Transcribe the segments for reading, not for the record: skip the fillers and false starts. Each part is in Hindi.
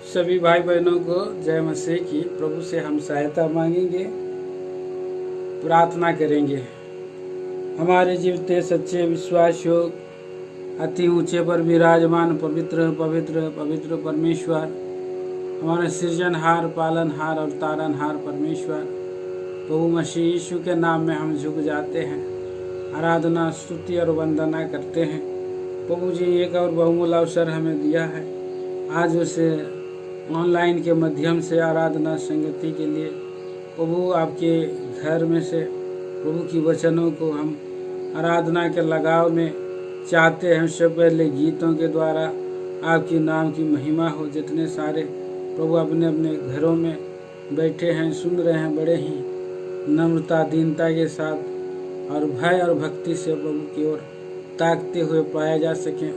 सभी भाई बहनों को जय मसीह की। प्रभु से हम सहायता मांगेंगे, प्रार्थना करेंगे। हमारे जीवते सच्चे विश्वास योग अति ऊंचे पर विराजमान पवित्र पवित्र पवित्र परमेश्वर, हमारे सृजनहार, पालनहार और तारनहार परमेश्वर, प्रभु मसीह यीशु के नाम में हम झुक जाते हैं, आराधना स्तुति और वंदना करते हैं। प्रभु जी एक और बहुमूल्य अवसर हमें दिया है, आज उसे ऑनलाइन के माध्यम से आराधना संगति के लिए प्रभु आपके घर में से प्रभु की वचनों को हम आराधना के लगाव में चाहते हैं। उससे पहले गीतों के द्वारा आपके नाम की महिमा हो। जितने सारे प्रभु अपने अपने घरों में बैठे हैं, सुन रहे हैं, बड़े ही नम्रता दीनता के साथ और भय और भक्ति से प्रभु की ओर ताकते हुए पाए जा सकें।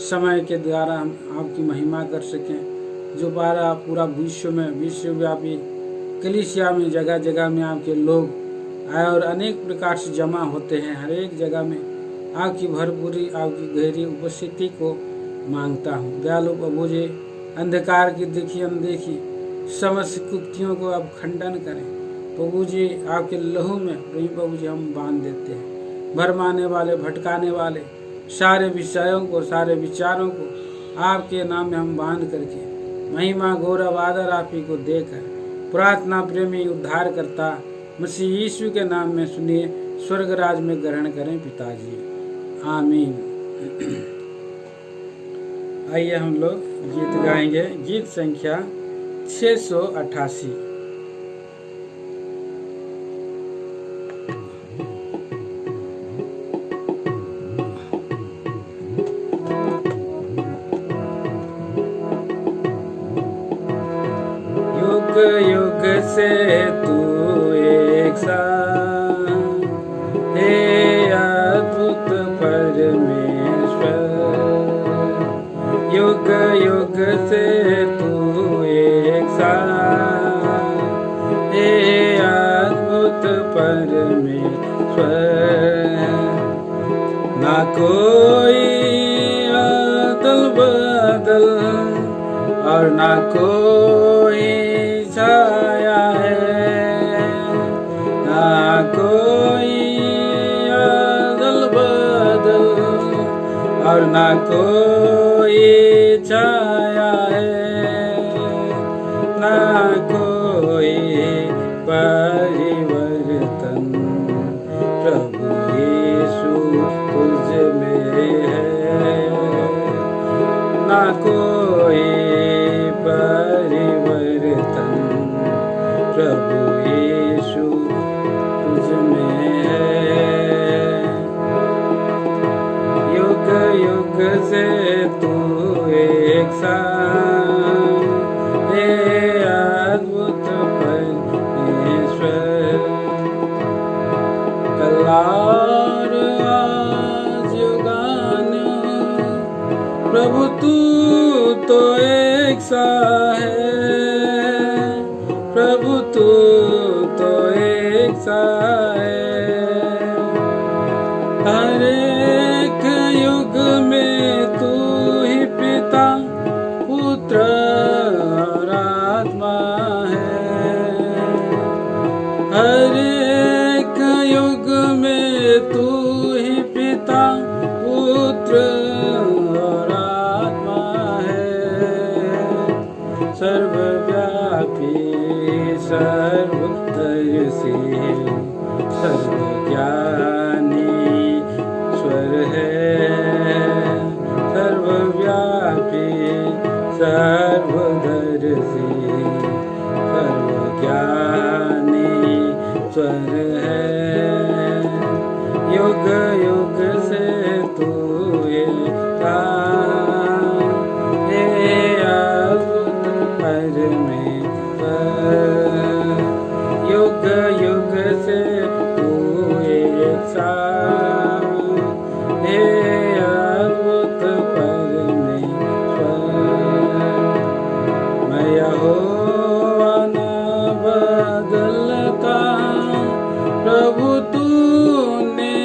समय के द्वारा हम आपकी महिमा कर सकें। जो पारा पूरा विश्व में विश्वव्यापी कलीसिया में जगह जगह में आपके लोग आए और अनेक प्रकार से जमा होते हैं, हर एक जगह में आपकी भरपूरी, आपकी गहरी उपस्थिति को मांगता हूँ। दयालु प्रभु जी, अंधकार की देखी अनदेखी समस्त कुक्तियों को आप खंडन करें। प्रभु जी आपके लहू में प्रभु जी हम बांध देते हैं। भरमाने वाले, भटकाने वाले सारे विषयों को, सारे विचारों को आपके नाम में हम बांध करके महिमा गौरव आदर आप ही को देकर प्रार्थना प्रेमी उद्धार करता मसीह यीशु के नाम में सुनिए, स्वर्ग राज में ग्रहण करें पिताजी, आमीन। आइए हम लोग गीत गाएंगे। गीत संख्या 688। युग से तू एक साथ, हे अद्भुत परमेश्वर। युग युग से तू एक साथ, हे अद्भुत परमेश्वर। ना कोई अदल बदल और ना कोई छाया है, ना कोई अदल बदल और ना कोई छाया है, ना कोई परिवर्तन। प्रभु यीशु तुझ में है, ना कोई परिवर्तन। प्रभु यीशु तुझ में है। युग युग से तू एक साथ, हे अद्भुत परमेश्वर। कल और आज युगान प्रभु तू तो एक सा है, प्रभु तू तो एक सा है। हर एक युग में तू ही पिता, पुत्र और आत्मा है। हर एक युग में तू ही पिता, पुत्र और आत्मा है। सर्वव्यापी, सर्वदर्शी, सर्वज्ञानी ईश्वर है। सर्वव्यापी, सर्वदर्शी, सर्वज्ञानी ईश्वर है। युग युग से तू एकता, युग युग से तू एक साथ, हे अद्भुत परमेश्वर। मैं यहोवा न बदलता, प्रभु तूने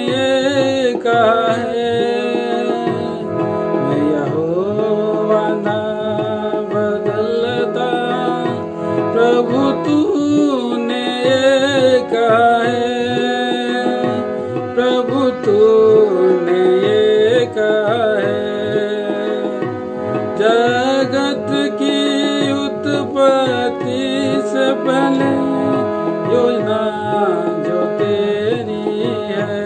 जगत की उत्पत्ति से पहले योजना जो तेरी है,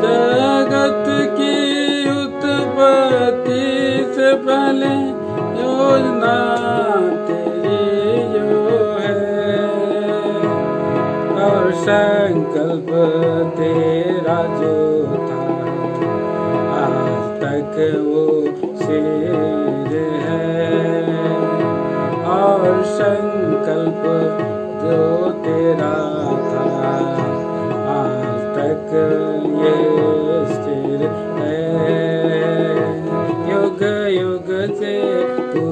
जगत की उत्पत्ति से पहले योजना तेरी जो है, और संकल्प तेरा जो था आज तक वो सिर है, और संकल्प जो तेरा था आज तक ये स्थिर है। युग युग से तू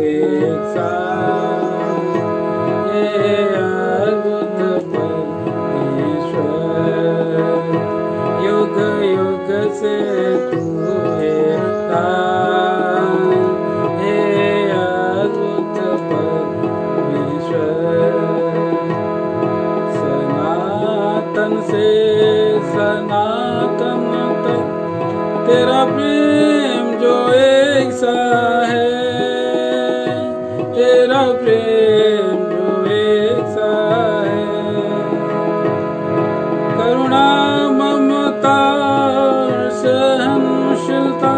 एक साथ, ये अद्भुत परमेश्वर, युग युग से तू एक साथ, ये अद्भुत परमेश्वर। सनातन से सनातन तक तेरा प्रेम जो एक सा है, तेरा प्रेम जो एक सा है, करुणा ममता सहनशीलता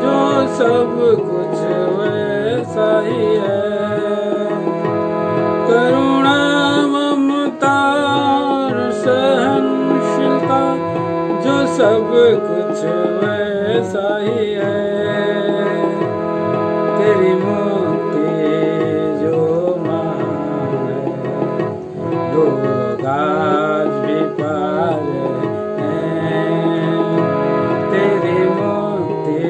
जो सब कुछ वैसा ही है, करुणा ममता सहनशीलता जो सब कुछ वैसा ही है, तेरी मुक्ति जो महान है, लोग आज भी पा रहे हैं, तेरी मुक्ति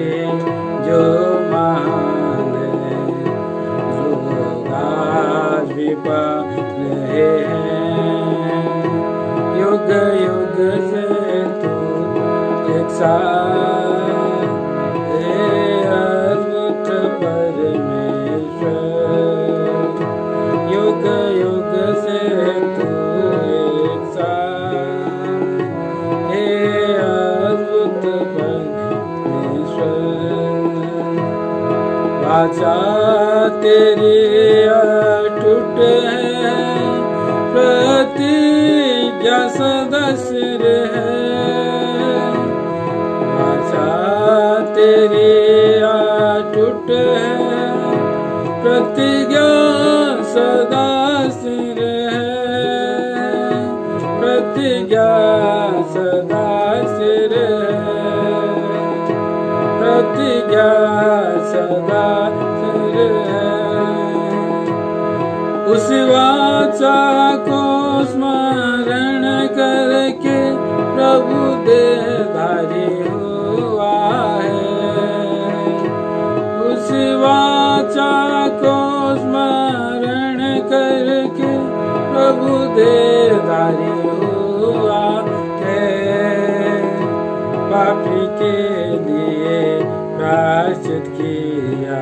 जो महान है, लोग आज भी पा रहे हैं। युग युग से तू एक साथ, हे अद्भुत परमेश्वर, युग युग से तू एक साथ, हे अद्भुत परमेश्वर। वाचा तेरी अटूट है, प्रतिज्ञा सदा स्थिर है, वाचा तेरी अटूट है, प्रतिज्ञा सदा स्थिर है, प्रतिज्ञा सदा स्थिर है, प्रतिज्ञा सदा स्थिर है। उस वाचा को स्मरण करके प्रभु देहधारी हुआ है, उस वाचा को स्मरण करके प्रभु देहधारी हुआ है, पापी के लिए प्रायश्चित किया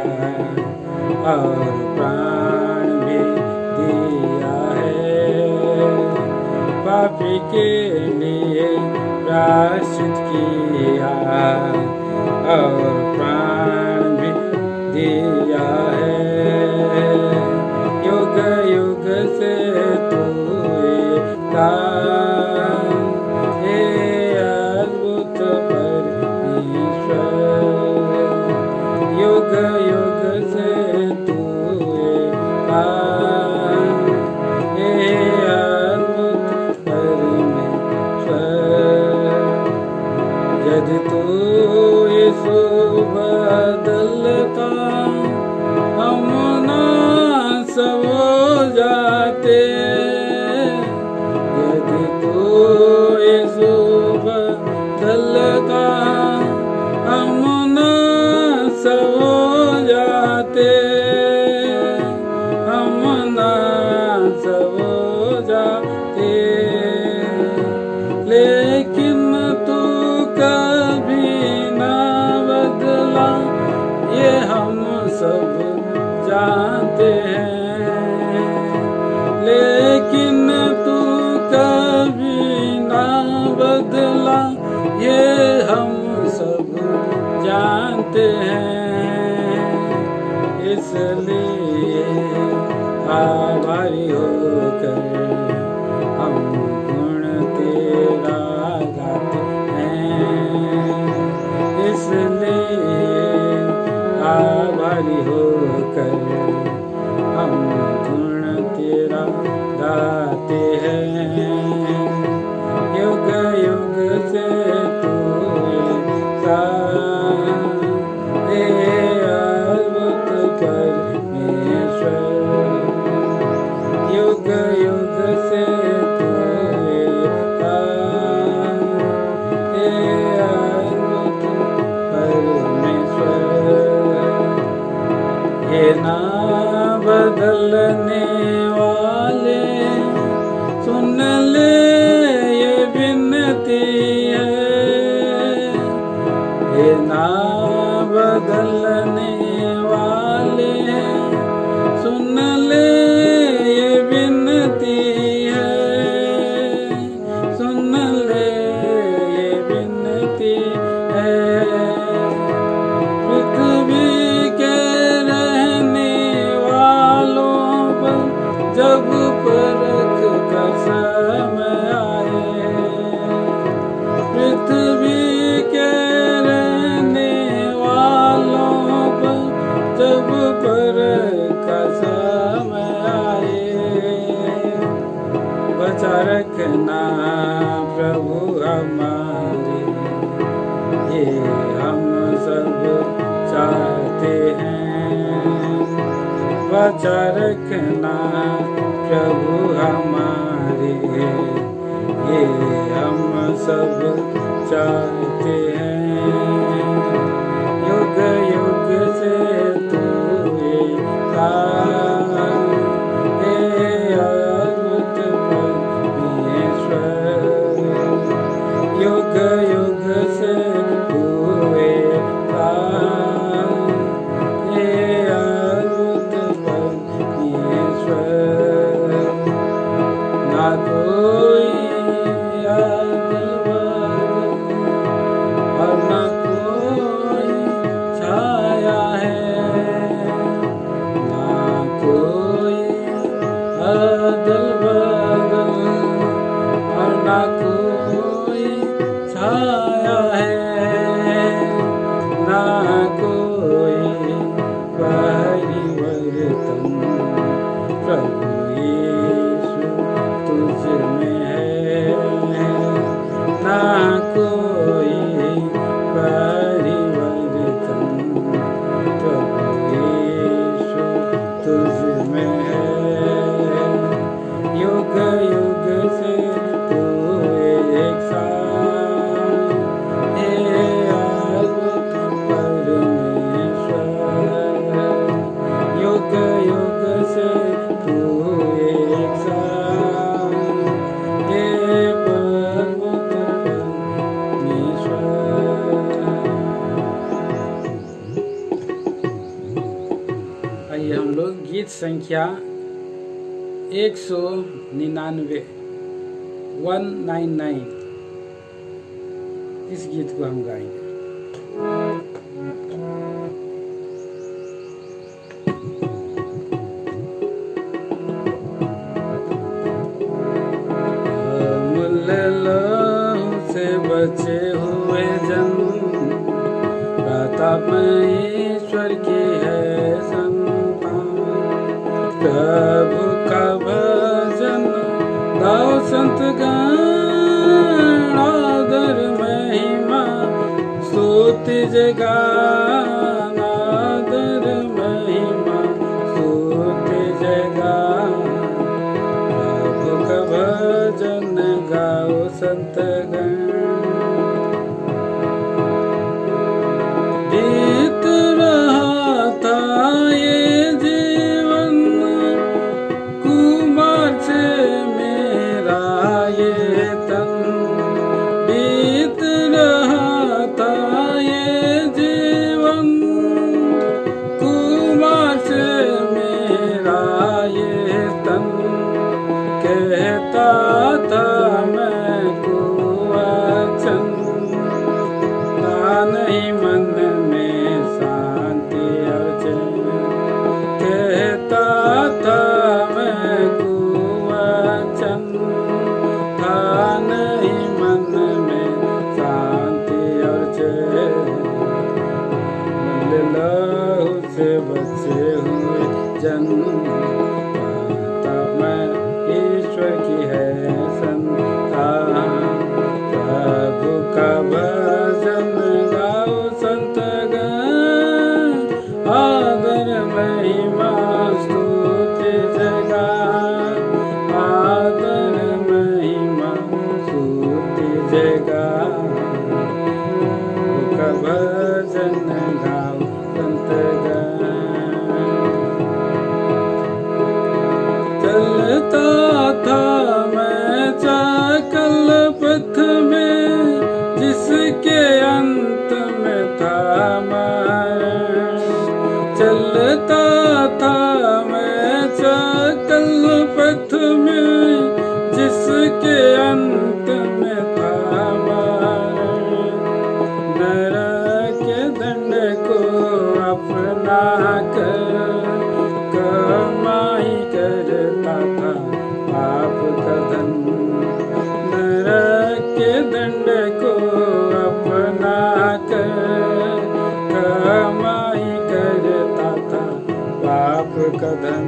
और प्राण भी दिया है, पापी के लिए प्रायश्चित किया और प्राण भी दिया है। युग युग से तू एकता, हे अद्भुत परमेश्वर, युग युग से तू एकता, हे अद्भुत परमेश्वर। यदि तू यीशु बदलता हम ना सब हो जाते, यदि तू यीशु बदलता हम ना सब हो जाते, हम ना सब हो जाते, लेकिन तू कभी ना बदला, ये हम सब जानते हैं, लेकिन तू कभी ना बदला, ये हम सब जानते हैं। इसलिए आभारी होकर हम गुण तेरा गाते हैं। इसलिए आभारी होकर हम गुण तेरा गाते हैं। युग युग से तू अद्भुत परमेश्वर, युग युग से तू अद्भुत परमेश्वर। ये ना बदलने वाले सुन ले ये विनती है। ये ना बदलने वाले सुन ले ये विनती है। सुन ले ये विनती है। पृथ्वी के रहने वालों पर जब परख का समय आए, पृथ्वी के रहने वालों पर जब परख का समय आए, बचा रखना प्रभु हमारे, ये हम सब चाहते हैं। बचा रखना प्रभु हमारे, ये हम सब चाहते हैं। युग युग से तू अद्भुत परमेश्वर, युग युग से तू अद्भुत परमेश्वर। ना कोई और ना कोई छाया है, ना कोई अदल बदल और ना कोई छाया है, ना कोई परिवर्तन प्रभु यीशु तुझ में है। ना कोई परिवर्तन प्रभु यीशु तुझ में है। युग युग से तू एक साथ है अद्भुत परमेश्वर। युग युग से तू एक साथ है अद्भुत परमेश्वर। आइए हम लोग गीत संख्या 199 199 इस गीत को हम गाएंगे। अमूल्य लहू से बचे हुए जन, प्रताप ईश्वर की है संतान। प्रभु का भजन गाओ संत गण, आदर महिमा स्तुति जयगान, आदर महिमा स्तुति जयगान। प्रभु का भजन गाओ संत गण। बीत रहा था ये जीवन, कुमार से मेरा ये तन। बीत रहा था ये जीवन, बचे हुए जन, तब मैं ईश्वर की है संतान। प्रभु का भजन गाओ संतगण, आदर महिमा स्तुति जयगान, आदर महिमा स्तुति जयगान। प्रभु का भजन गाओ संतगण। चलता था मैं चाकल पथ में, जिसके अंत में था मरण। चलता था मैं चाकल पथ में, जिसके अंत में था मरण। नरक के दंड को अपना कर कमाई करता था पाप का धन। नरक के दंड को अपना कर कमाई करता था पाप का धन।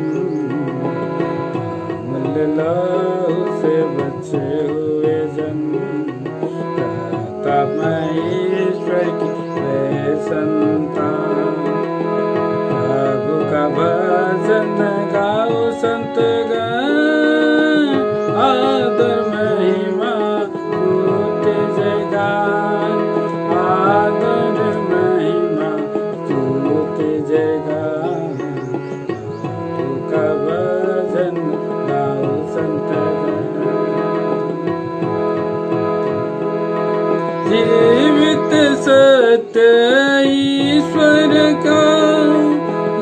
अमूल्य लहू से बचे हुए जन, कहता मैं ईश्वर की है संतान। प्रभु का भजन गाओ संतगण, आदर महिमा स्तुति जयगान, आदर महिमा स्तुति जयगान। प्रभु का भजन गाओ संतगण। जीवित सत्य ईश्वर का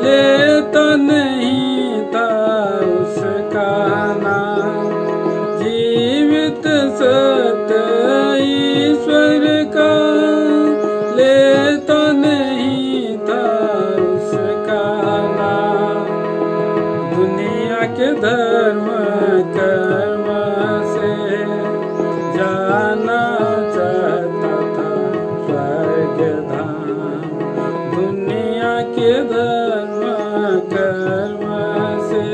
लेता नहीं था उसका नाम। जीवित सत्य ईश्वर का लेता नहीं था उसका नाम। दुनिया के धर्म कर्म से जाना चाहता था स्वर्ग धाम। दुनिया के धर्म कर्म से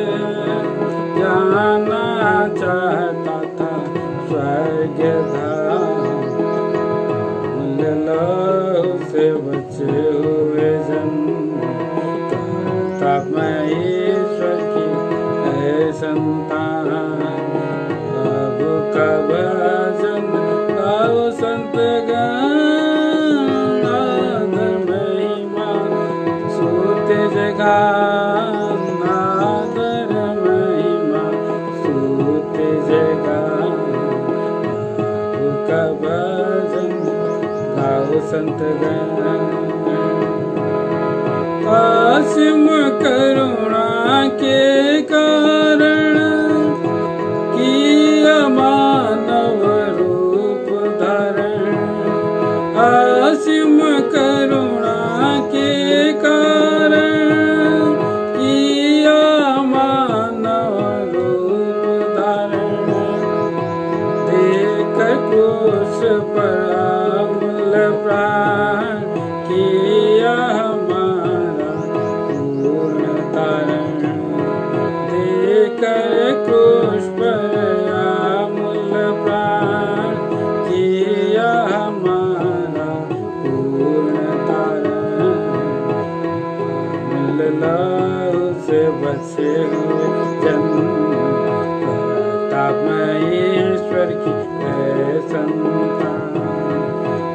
जाना चाहता था स्वर्ग धाम। अमूल्य लहू से बचे हुए जन, कहता मैं ईश्वर की है संतान। प्रभु का भजन गाओ संतगण, आदर महिमा स्तुति जयगान, आदर महिमा स्तुति जयगान। प्रभु का भजन गाओ संतगण। असीम करुणा के कारण किया मानव रूप धारण। असीम करुणा के कारण किया मानव रूप धारण। देकर क्रूस पर अमूल्य प्राण किया हमारा पूर्ण तारण। देकर क्रूस पर अमूल्य प्राण किया हमारा पूर्ण तारण। अमूल्य लहू से बचे हुए जन, कहता मैं ईश्वर की है संतान।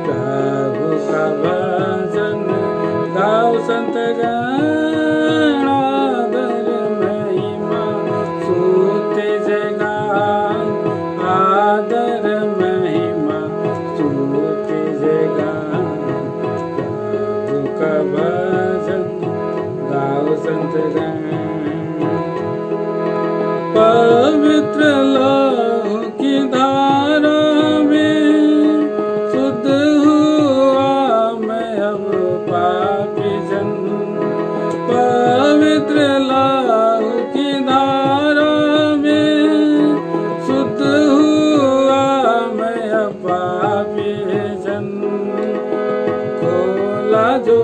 प्रभु का भजन गाओ संतगण, आदर महिमा स्तुति जयगान, आदर महिमा स्तुति जयगान। प्रभु का भजन गाओ संतगण। पवित्र लहू की धारा में शुद्ध हुआ मैं अब पापी जन। पवित्र लहू की धारा में शुद्ध हुआ मैं अब पापी जन। खोला जो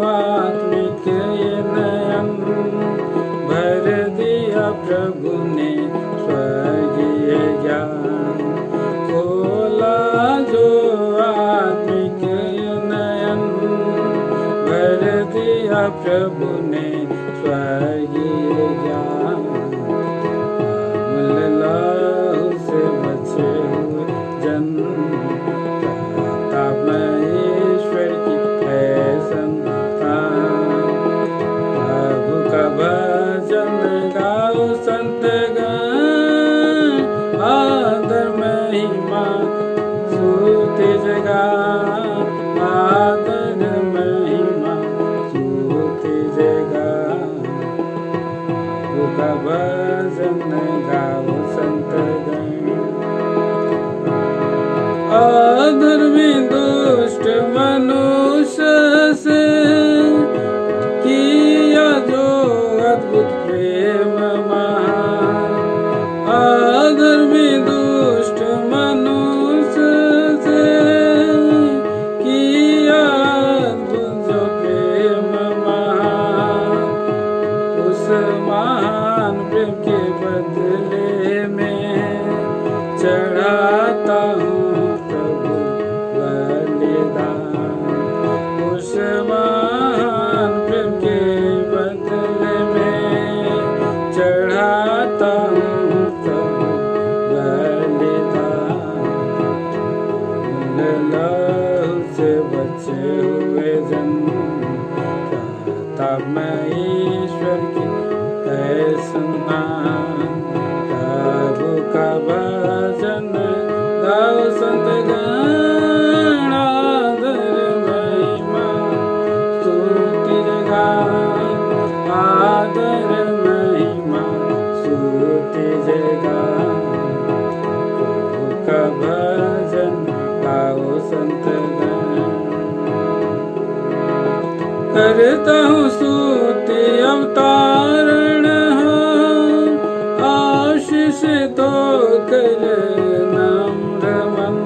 आत्मिक ये नयन, प्रभु ने स्वर्गीय ज्ञान, खोला जो आत्मिक नयन, भर दिया प्रभु ने स्वर्गीय ज्ञान। अमूल्य लहू से बचे हुए जन, प्रताप में ईश्वर की है संतान। प्रभु का भजन गाओ संत गण, आदर महिमा स्तुति जगा, आदर महिमा स्तुति जगा। प्रभु का भजन गाओ संत गण। अधर्मी दुष्ट मनुष्य से किया जो अद्भुत प्रेम महान, अधर्मी दुष्ट मनुष्य से किया अद्भुत जो प्रेम महान। उस महान प्रेम के बदले में चढ़ाता हूँ प्रभु बलिदान। उस महान प्रेम के बदले में चढ़ाता हूँ प्रभु बलिदान। लहू से बचे हुए जन, प्रताप में ईश्वर की है संतान। प्रभु का भजन गाओ संत गण, आदर महिमा स्तुति जगा, आदर महिमा स्तुति जगा। प्रभु का भजन गाओ संत गण। करता हूँ स्तुति अवतारण, आशीष तो कर नम्र मन।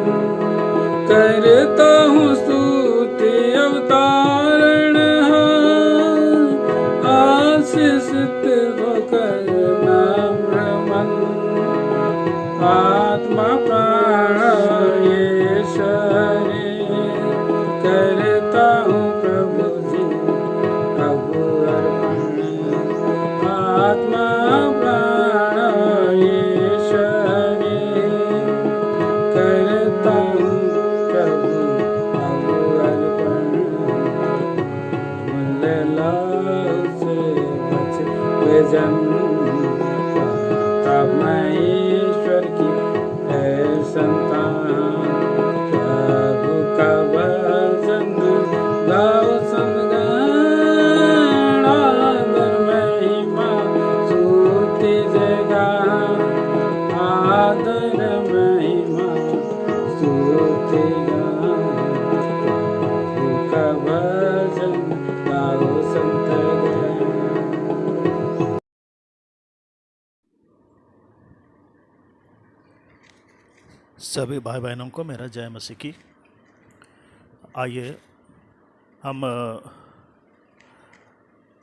करता हूँ स्तुति अवतारण, आशीष तो कर नम्र मन। आत्मा प्राण ये शरीर करता हूँ प्रभु जी प्रभु अर्पण। आत्मा प्राण ये शरीर करता हूँ प्रभु प्रभु अर्पण। मूल्य लहू से बचे हुए जन, प्रताप में ईश्वर की है संतान। प्रभु का भजन गाओ संत गण, आदर महिमा स्तुति जगा, आदर महिमा स्तुति जगा। प्रभु का भजन गाओ संत गण। सभी भाई बहनों को मेरा जय मसीह की। आइए हम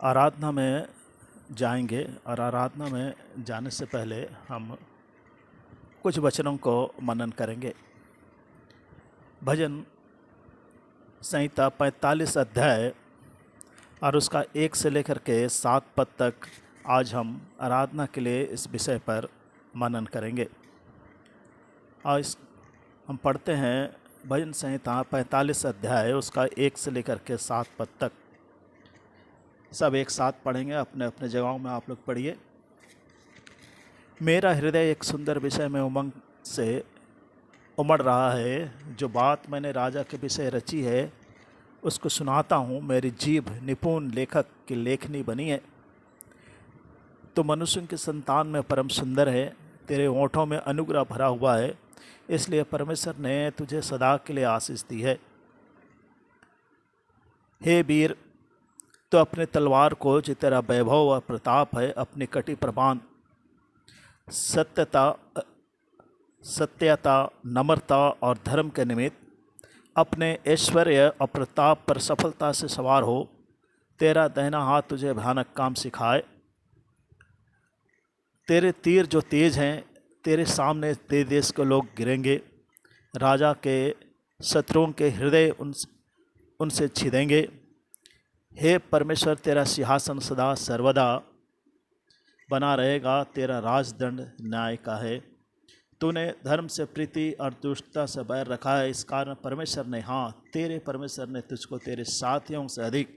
आराधना में जाएंगे, और आराधना में जाने से पहले हम कुछ वचनों को मनन करेंगे। भजन संहिता 45 अध्याय और उसका 1 से लेकर के 7 पद तक आज हम आराधना के लिए इस विषय पर मनन करेंगे। आज हम पढ़ते हैं भजन संहिता 45 अध्याय उसका 1 से लेकर के 7 पद तक। सब एक साथ पढ़ेंगे, अपने अपने जगहों में आप लोग पढ़िए। मेरा हृदय एक सुंदर विषय में उमंग से उमड़ रहा है, जो बात मैंने राजा के विषय रची है उसको सुनाता हूँ। मेरी जीभ निपुण लेखक की लेखनी बनी है। तो मनुष्य की संतान में परम सुंदर है, तेरे होठों में अनुग्रह भरा हुआ है, इसलिए परमेश्वर ने तुझे सदा के लिए आशीष दी है। हे वीर, तो अपने तलवार को, जो तेरा वैभव व प्रताप है, अपनी कटी पर बांध। सत्यता, नम्रता और धर्म के निमित्त अपने ऐश्वर्य और प्रताप पर सफलता से सवार हो। तेरा दाहिना हाथ तुझे भयानक काम सिखाए। तेरे तीर जो तेज हैं, तेरे सामने तेरे देश के लोग गिरेंगे। राजा के शत्रुओं के हृदय उनसे छिदेंगे। हे परमेश्वर, तेरा सिंहासन सदा सर्वदा बना रहेगा, तेरा राजदंड न्याय का है। तूने धर्म से प्रीति और दुष्टता से बैर रखा है। इस कारण परमेश्वर ने, हाँ, तेरे परमेश्वर ने तुझको तेरे साथियों से अधिक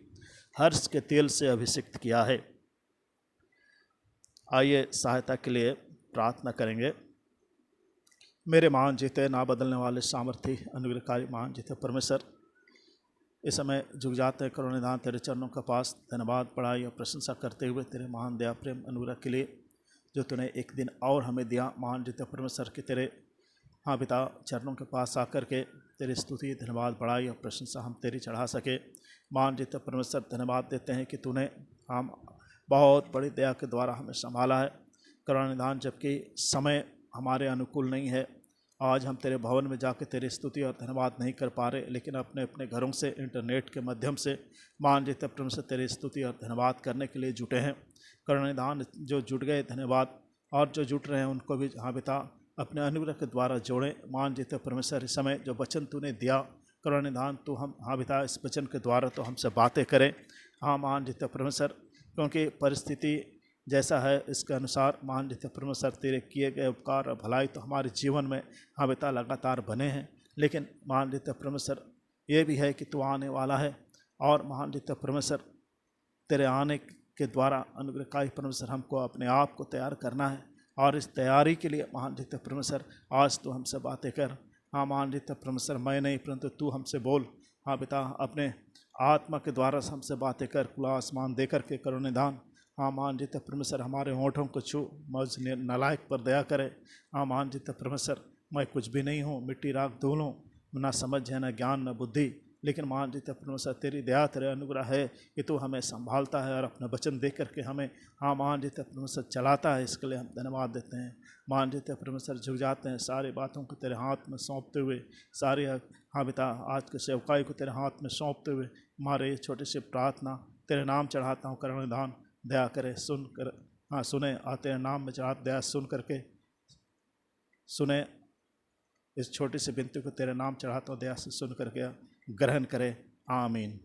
हर्ष के तेल से अभिषिक्त किया है। आइए सहायता के लिए प्रार्थना करेंगे। मेरे महान जीते, ना बदलने वाले, सामर्थी, अनुग्रहकारी महान जीते परमेश्वर, इस समय झुक जाते हैं करुणा निधान तेरे चरणों के पास, धन्यवाद, बड़ाई और प्रशंसा करते हुए तेरे महान दया, प्रेम, अनुग्रह के लिए जो तूने एक दिन और हमें दिया। महान जीते परमेश्वर के तेरे, हाँ पिता, चरणों के पास आकर के तेरी स्तुति, धन्यवाद, बड़ाई और प्रशंसा हम तेरी चढ़ा सके। महान जीते परमेश्वर, धन्यवाद देते हैं कि तूने हम बहुत बड़ी दया के द्वारा हमें संभाला है करुणा निधान, जबकि समय हमारे अनुकूल नहीं है। आज हम तेरे भवन में जाकर तेरी स्तुति और धन्यवाद नहीं कर पा रहे, लेकिन अपने अपने घरों से इंटरनेट के माध्यम से महान जीते परमेश्वर तेरी स्तुति और धन्यवाद करने के लिए जुटे हैं। करुणा निधान, जो जुट गए धन्यवाद, और जो जुट रहे हैं उनको भी, हाँ पिता, अपने अनुग्रह के द्वारा जोड़ें। महान जीते परमेश्वर, इस समय जो वचन तूने दिया करुणा निधान, तो हम, हाँ पिता, इस वचन के द्वारा तो हमसे बातें करें। हाँ महान जीते परमेश्वर, क्योंकि परिस्थिति जैसा है इसके अनुसार महान जीते परमेश्वर तेरे किए गए उपकार और भलाई तो हमारे जीवन में, हाँ बेटा, लगातार बने हैं। लेकिन महान जीते परमेश्वर, ये भी है कि तू आने वाला है, और महान जीते परमेश्वर तेरे आने के द्वारा अनुग्रहकारी परमेश्वर हमको अपने आप को तैयार करना है। और इस तैयारी के लिए महान जीते परमेश्वर आज तू हमसे बातें कर। हाँ महान जीते परमेश्वर, मैं नहीं परंतु तू हमसे बोल। हाँ पिता, अपने आत्मा के द्वारा हमसे बातें कर, खुला आसमान दे कर के करुणा निधान। हाँ महान जीते परमेश्वर, हमारे होठों को छू, मुझ नालायक पर दया करे। हाँ महान जीते परमेश्वर, मैं कुछ भी नहीं हूँ, मिट्टी राख धूल हूँ, ना समझ है, ना ज्ञान, ना बुद्धि, लेकिन महान जीते परमेश्वर तेरी दया, तेरे अनुग्रह है कि तू हमें संभालता है और अपना वचन दे करके हमें, हाँ महान जीते परमेश्वर, चलाता है। इसके लिए हम धन्यवाद देते हैं। महान जीते परमेश्वर, झुक जाते हैं सारी बातों को तेरे हाथ में सौंपते हुए, सारी, हाँ पिता, आज के सेवकाई को तेरे हाथ में सौंपते हुए हमारे छोटी सी प्रार्थना तेरे नाम चढ़ाता हूँ। करुणा निधान, दया करे, सुन कर, हाँ सुने, आते नाम में चढ़ा, दया सुन करके सुने, इस छोटी सी विनती को तेरे नाम चढ़ाता हूँ, दया से सुन करके ग्रहण करे। आमीन।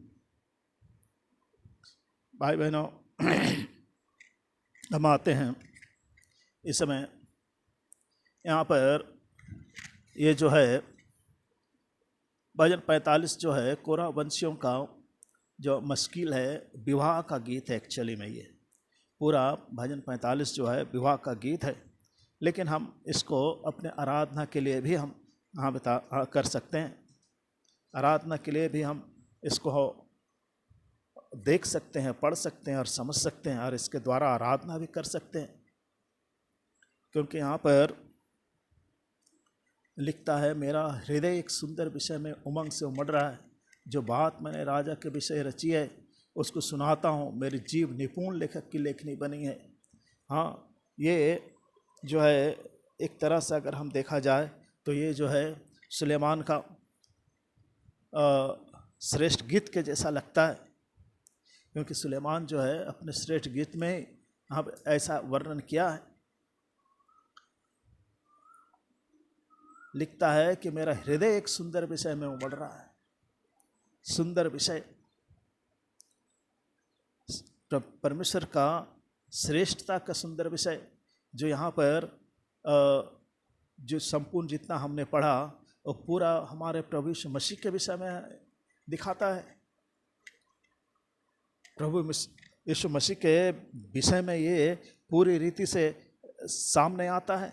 भाई बहनों, हम आते हैं इस समय यहाँ पर, ये जो है भजन 45 जो है कोरा वंशियों का जो मस्किल है, विवाह का गीत है। एक्चुअली में ये पूरा भजन 45 जो है विवाह का गीत है, लेकिन हम इसको अपने आराधना के लिए भी हम, हाँ कर सकते हैं। आराधना के लिए भी हम इसको देख सकते हैं, पढ़ सकते हैं और समझ सकते हैं, और इसके द्वारा आराधना भी कर सकते हैं। क्योंकि यहाँ पर लिखता है, मेरा हृदय एक सुंदर विषय में उमंग से उमड़ रहा है, जो बात मैंने राजा के विषय रची है उसको सुनाता हूँ, मेरी जीव निपुण लेखक की लेखनी बनी है। हाँ, ये जो है एक तरह से अगर हम देखा जाए तो ये जो है सुलेमान का श्रेष्ठ गीत के जैसा लगता है, क्योंकि सुलेमान जो है अपने श्रेष्ठ गीत में यहाँ ऐसा वर्णन किया है। लिखता है कि मेरा हृदय एक सुंदर विषय में उमड़ रहा है। सुंदर विषय, परमेश्वर का श्रेष्ठता का सुंदर विषय, जो यहाँ पर जो संपूर्ण जितना हमने पढ़ा वो पूरा हमारे प्रभु यीशु मसीह के विषय में दिखाता है। प्रभु यीशु मसीह के विषय में ये पूरी रीति से सामने आता है।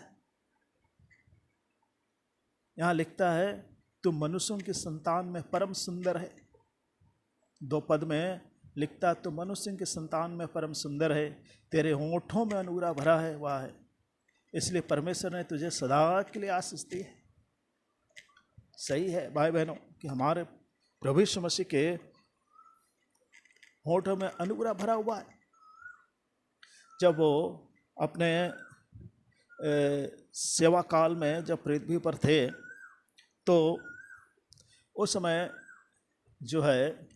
यहाँ लिखता है, तू मनुष्यों की संतान में परम सुंदर है। 2 पद में लिखता है, तू मनुष्यों की संतान में परम सुंदर है, तेरे होठों में अनुग्रह भरा है, वाह है। इसलिए परमेश्वर ने तुझे सदा के लिए आशीष दी है। सही है भाई बहनों कि हमारे प्रभु यीशु मसीह के होठों में अनुग्रह भरा हुआ है। जब वो अपने सेवा काल में जब पृथ्वी पर थे, तो उस समय जो है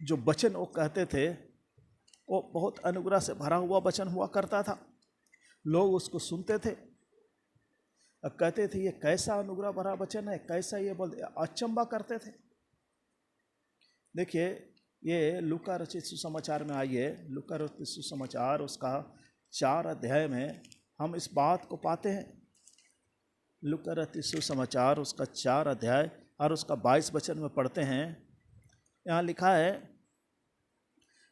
जो वचन वो कहते थे वो बहुत अनुग्रह से भरा हुआ वचन हुआ करता था। लोग उसको सुनते थे और कहते थे ये कैसा अनुग्रह भरा वचन है, कैसा ये बोलते, अचंबा करते थे। देखिए ये लूका रचित सुसमाचार में आइए, लूका रचित सुसमाचार उसका 4 अध्याय में हम इस बात को पाते हैं। लूका रचित सुसमाचार उसका 4 अध्याय और उसका 22 वचन में पढ़ते हैं। यहाँ लिखा है,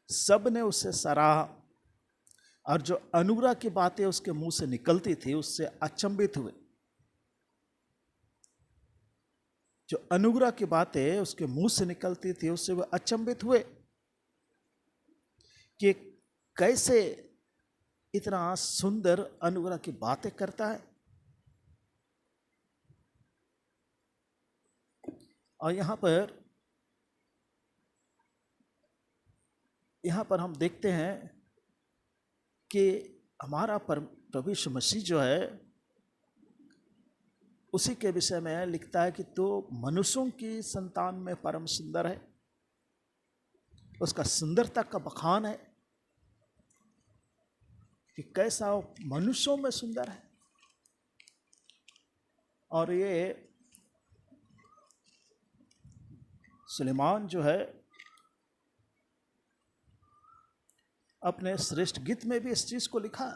सब ने उससे सराहा और जो अनुग्रह की बातें उसके मुंह से निकलती थी उससे अचंभित हुए। जो अनुग्रह की बातें उसके मुंह से निकलती थी उससे वे अचंभित हुए कि कैसे इतना सुंदर अनुग्रह की बातें करता है। और यहाँ पर हम देखते हैं कि हमारा प्रभु यीशु मसीह जो है उसी के विषय में लिखता है कि तो मनुष्यों की संतान में परम सुंदर है। उसका सुंदरता का बखान है कि कैसा वो मनुष्यों में सुंदर है। और ये सुलेमान जो है अपने श्रेष्ठ गीत में भी इस चीज को लिखा।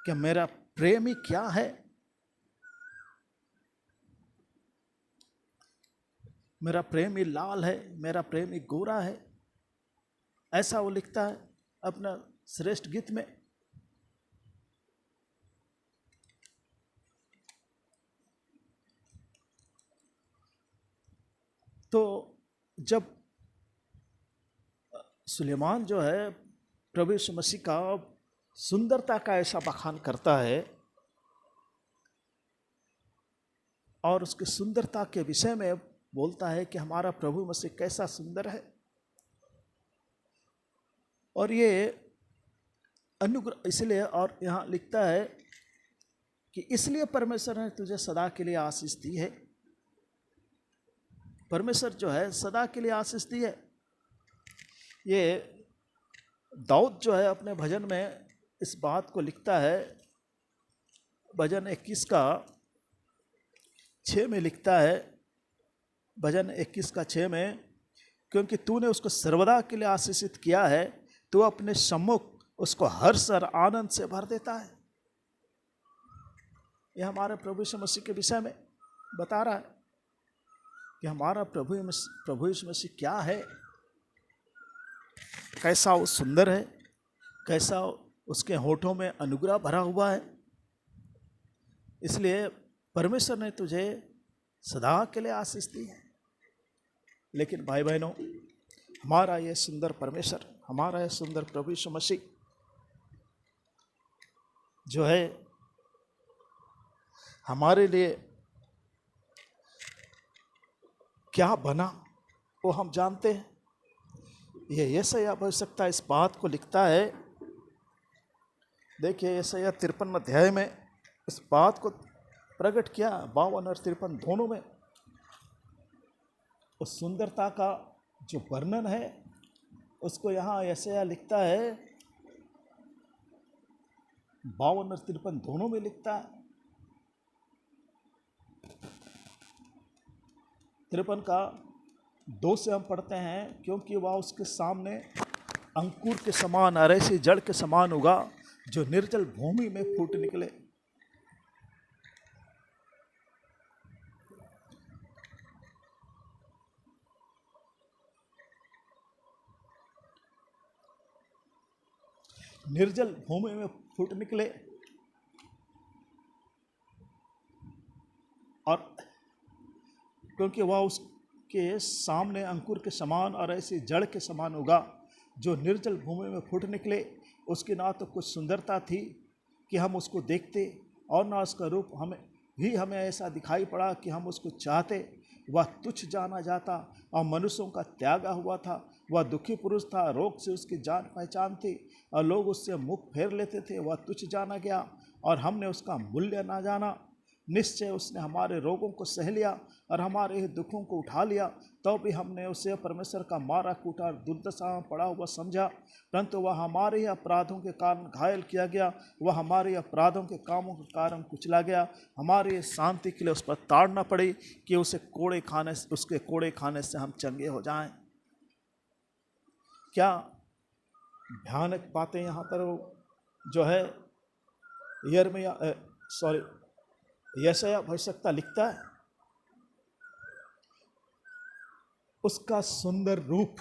कि मेरा प्रेमी क्या है, मेरा प्रेमी लाल है, मेरा प्रेमी गोरा है, ऐसा वो लिखता है अपना श्रेष्ठ गीत में। तो जब सुलेमान जो है प्रभु यीशु मसीह का सुंदरता का ऐसा बखान करता है और उसकी सुंदरता के विषय में बोलता है कि हमारा प्रभु मसीह कैसा सुंदर है, और ये अनुग्रह इसलिए, और यहाँ लिखता है कि इसलिए परमेश्वर ने तुझे सदा के लिए आशीष दी है। परमेश्वर जो है सदा के लिए आशीष दी है। ये दाऊद जो है अपने भजन में इस बात को लिखता है, भजन 21 का 6 में लिखता है, भजन 21 का 6 में, क्योंकि तूने उसको सर्वदा के लिए आशीषित किया है, तू अपने सम्मुख उसको हर्ष और आनंद से भर देता है। यह हमारे प्रभु यीशु मसीह के विषय में बता रहा है कि हमारा प्रभु यीशु मसीह क्या है, कैसा वो सुंदर है, कैसा उसके होठों में अनुग्रह भरा हुआ है। इसलिए परमेश्वर ने तुझे सदा के लिए आशीष दी है। लेकिन भाई बहनों, हमारा ये सुंदर परमेश्वर, हमारा ये सुंदर प्रभु यीशु मसीह जो है हमारे लिए क्या बना वो हम जानते हैं। ये यशायाह भविष्यवक्ता इस बात को लिखता है। देखिए यशायाह 53 अध्याय में इस बात को प्रकट किया, 52 और 53 दोनों में उस सुंदरता का जो वर्णन है उसको यहाँ यशायाह लिखता है, 52 और 53 दोनों में लिखता है। 53 का 2 से हम पढ़ते हैं, क्योंकि वह उसके सामने अंकुर के समान और ऐसी जड़ के समान होगा जो निर्जल भूमि में फूट निकले। निर्जल भूमि में फूट निकले। और क्योंकि वह उसके सामने अंकुर के समान और ऐसी जड़ के समान होगा जो निर्जल भूमि में फूट निकले। उसकी ना तो कुछ सुंदरता थी कि हम उसको देखते, और ना उसका रूप हमें ऐसा दिखाई पड़ा कि हम उसको चाहते। वह तुच्छ जाना जाता और मनुष्यों का त्यागा हुआ था। वह दुखी पुरुष था, रोग से उसकी जान पहचान थी और लोग उससे मुख फेर लेते थे। वह तुच्छ जाना गया और हमने उसका मूल्य ना जाना। निश्चय उसने हमारे रोगों को सह लिया और हमारे दुखों को उठा लिया। तो भी हमने उसे परमेश्वर का मारा कूटा और दुर्दशा में पड़ा हुआ समझा, परंतु वह हमारे ही अपराधों के कारण घायल किया गया, वह हमारे अपराधों के कामों के कारण कुचला गया। हमारी शांति के लिए उस पर ताड़ना पड़ी कि उसके कोड़े खाने से हम चंगे हो जाएं। क्या भयानक बातें यहाँ पर जो है यशायाह भविष्यवक्ता लिखता है। उसका सुंदर रूप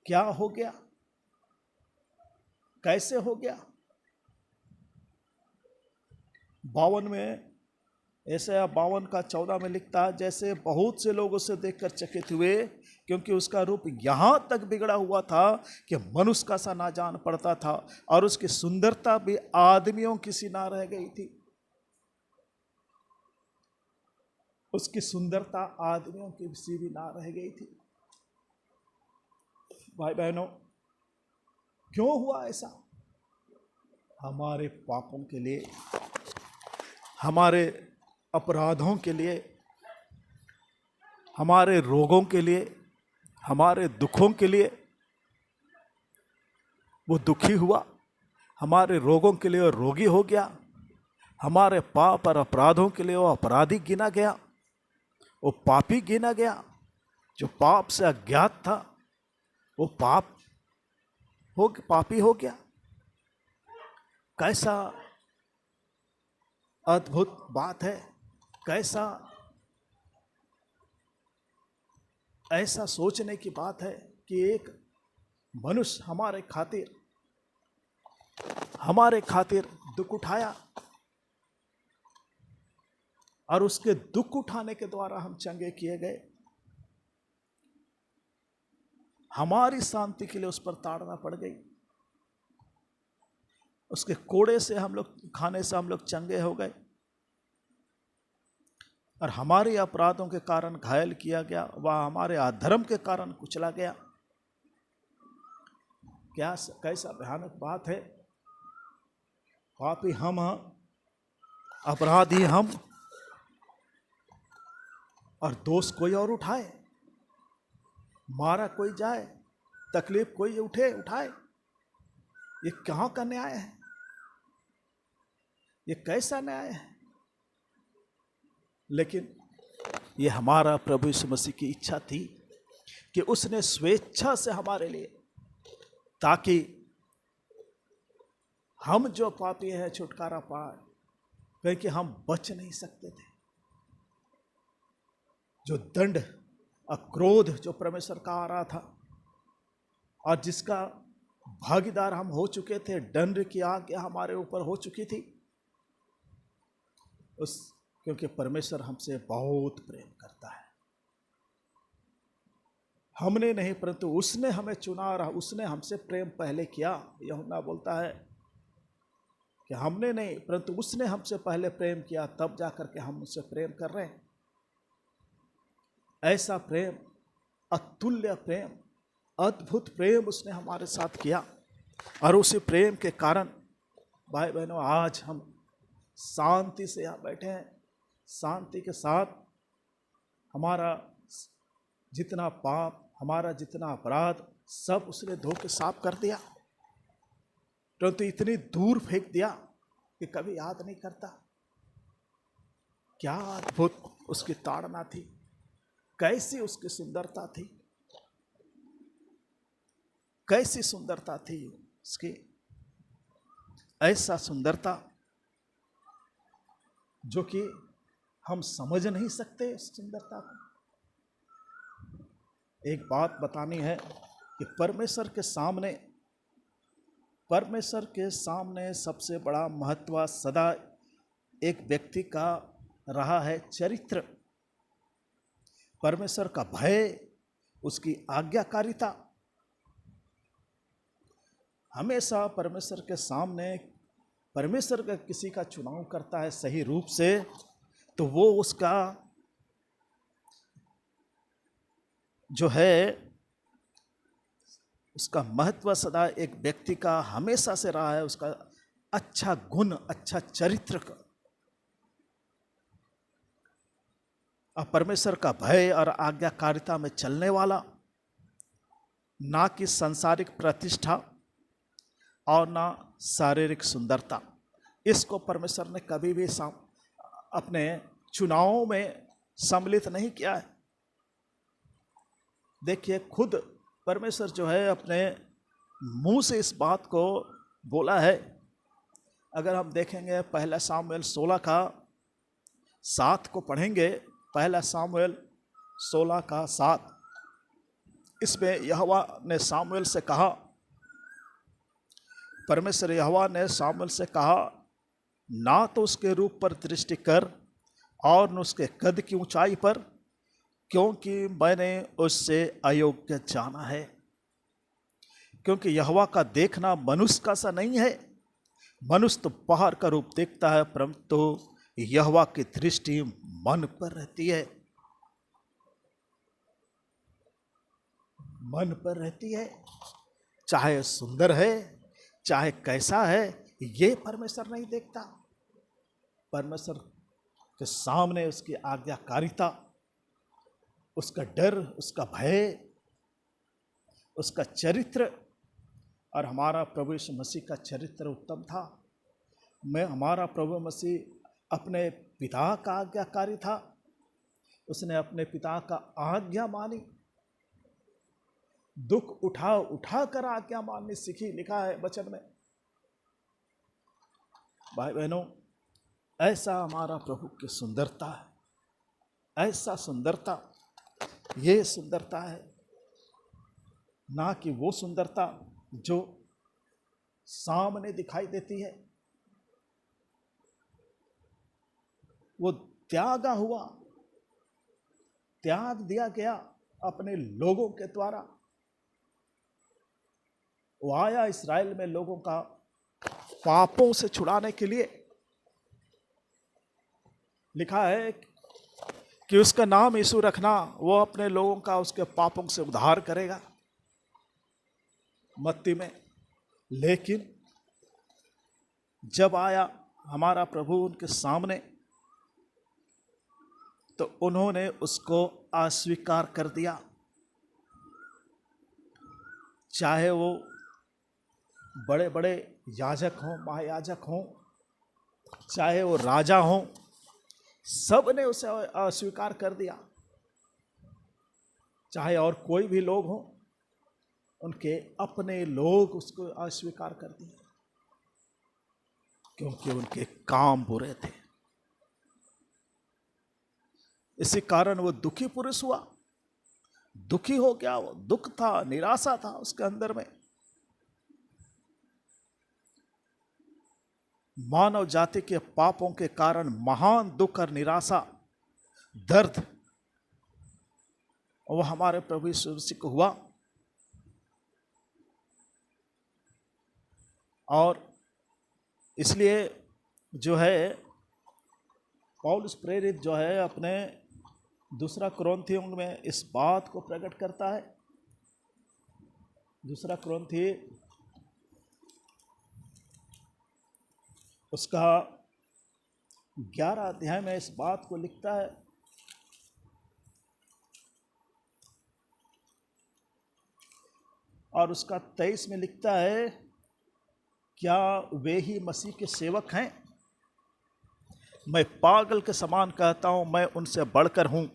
क्या हो गया, कैसे हो गया। 52 में यशायाह 52 का 14 में लिखता है, जैसे बहुत से लोग उसे देखकर चकित हुए, क्योंकि उसका रूप यहां तक बिगड़ा हुआ था कि मनुष्य का सा ना जान पड़ता था, और उसकी सुंदरता भी आदमियों की सी ना रह गई थी। उसकी सुंदरता आदमियों की सी भी ना रह गई थी। भाई बहनों, क्यों हुआ ऐसा? हमारे पापों के लिए, हमारे अपराधों के लिए, हमारे रोगों के लिए, हमारे दुखों के लिए वो दुखी हुआ। हमारे रोगों के लिए वो रोगी हो गया। हमारे पाप और अपराधों के लिए वो अपराधी गिना गया, वो पापी गिना गया। जो पाप से अज्ञात था वो पापी हो गया। कैसा अद्भुत बात है, कैसा ऐसा सोचने की बात है कि एक मनुष्य हमारे खातिर दुख उठाया, और उसके दुख उठाने के द्वारा हम चंगे किए गए। हमारी शांति के लिए उस पर ताड़ना पड़ गई। उसके कोड़े से खाने से हम लोग चंगे हो गए, और हमारे अपराधों के कारण घायल किया गया, वह हमारे अधर्म के कारण कुचला गया। कैसा भयानक बात है। पापी हम, अपराधी हम, और दोष कोई और उठाए, मारा कोई जाए, तकलीफ कोई उठाए। ये कहाँ का न्याय है? ये कैसा न्याय है? लेकिन ये हमारा प्रभु यीशु मसीह की इच्छा थी कि उसने स्वेच्छा से हमारे लिए, ताकि हम जो पापी हैं छुटकारा पाए, क्योंकि हम बच नहीं सकते थे। जो दंड और क्रोध जो परमेश्वर का आ रहा था, और जिसका भागीदार हम हो चुके थे, दंड की आज्ञा हमारे ऊपर हो चुकी थी, क्योंकि परमेश्वर हमसे बहुत प्रेम करता है। हमने नहीं, परंतु उसने हमें चुना और उसने हमसे प्रेम पहले किया। यूहन्ना बोलता है कि हमने नहीं, परंतु उसने हमसे पहले प्रेम किया, तब जाकर के हम उससे प्रेम कर रहे हैं। ऐसा प्रेम, अतुल्य प्रेम, अद्भुत प्रेम उसने हमारे साथ किया, और उसी प्रेम के कारण भाई बहनों आज हम शांति से यहाँ बैठे हैं। शांति के साथ हमारा जितना पाप, हमारा जितना अपराध, सब उसने धो के साफ कर दिया, परंतु इतनी दूर फेंक दिया कि कभी याद नहीं करता। क्या अद्भुत उसकी ताड़ना थी, कैसी उसकी सुंदरता थी, कैसी सुंदरता थी उसकी। ऐसा सुंदरता जो कि हम समझ नहीं सकते उस सुंदरता को। एक बात बतानी है कि परमेश्वर के सामने सबसे बड़ा महत्व सदा एक व्यक्ति का रहा है चरित्र, परमेश्वर का भय, उसकी आज्ञाकारिता। हमेशा परमेश्वर के सामने, परमेश्वर का किसी का चुनाव करता है सही रूप से, तो वो उसका जो है उसका महत्व सदा एक व्यक्ति का हमेशा से रहा है, उसका अच्छा गुण, अच्छा चरित्र का। और परमेश्वर का भय और आज्ञाकारिता में चलने वाला, ना कि सांसारिक प्रतिष्ठा और ना शारीरिक सुंदरता। इसको परमेश्वर ने कभी भी अपने चुनावों में सम्मिलित नहीं किया है। देखिए, खुद परमेश्वर जो है अपने मुंह से इस बात को बोला है। अगर हम देखेंगे पहला सामुएल 16 का 7 को पढ़ेंगे, पहला सामुएल 16 का 7, इसमें यहोवा ने सामुएल से कहा, परमेश्वर यहोवा ने सामुएल से कहा, ना तो उसके रूप पर दृष्टि कर और न उसके कद की ऊंचाई पर, क्योंकि मैंने उससे अयोग्य जाना है। क्योंकि यहोवा का देखना मनुष्य का सा नहीं है। मनुष्य तो बाहर का रूप देखता है, परंतु यहोवा की दृष्टि मन पर रहती है, मन पर रहती है। चाहे सुंदर है, चाहे कैसा है, ये परमेश्वर नहीं देखता। परमेश्वर के सामने उसकी आज्ञाकारिता, उसका डर, उसका भय, उसका चरित्र, और हमारा प्रभु यीशु मसीह का चरित्र उत्तम था। हमारा प्रभु मसीह अपने पिता का आज्ञाकारी था। उसने अपने पिता का आज्ञा मानी, दुख उठा उठा कर आज्ञा माननी सीखी, लिखा है वचन में। भाई बहनों, ऐसा हमारा प्रभु की सुंदरता है, ऐसा सुंदरता, ये सुंदरता है, ना कि वो सुंदरता जो सामने दिखाई देती है। वो त्यागा हुआ, त्याग दिया गया अपने लोगों के द्वारा। वो आया इस्राएल में लोगों का पापों से छुड़ाने के लिए। लिखा है कि उसका नाम यीशु रखना, वो अपने लोगों का उसके पापों से उद्धार करेगा, मत्ती में। लेकिन जब आया हमारा प्रभु उनके सामने, तो उन्होंने उसको अस्वीकार कर दिया। चाहे वो बड़े बड़े याजक हों, महायाजक हों, चाहे वो राजा हों, सब ने उसे अस्वीकार कर दिया। चाहे और कोई भी लोग हों, उनके अपने लोग उसको अस्वीकार कर दिए, क्योंकि उनके काम बुरे थे। इसी कारण वो दुखी पुरुष हुआ, दुखी हो गया। वो दुख था, निराशा था उसके अंदर में। मानव जाति के पापों के कारण महान दुख और निराशा, दर्द, वो हमारे प्रभु यीशु मसीह को हुआ। और इसलिए जो है पौलुस प्रेरित जो है अपने दूसरा कुरिन्थियों में इस बात को प्रकट करता है। दूसरा कुरिन्थी उसका 11 अध्याय में इस बात को लिखता है। और उसका 23 में लिखता है, क्या वे ही मसीह के सेवक हैं? मैं पागल के समान कहता हूँ, मैं उनसे बढ़कर हूँ।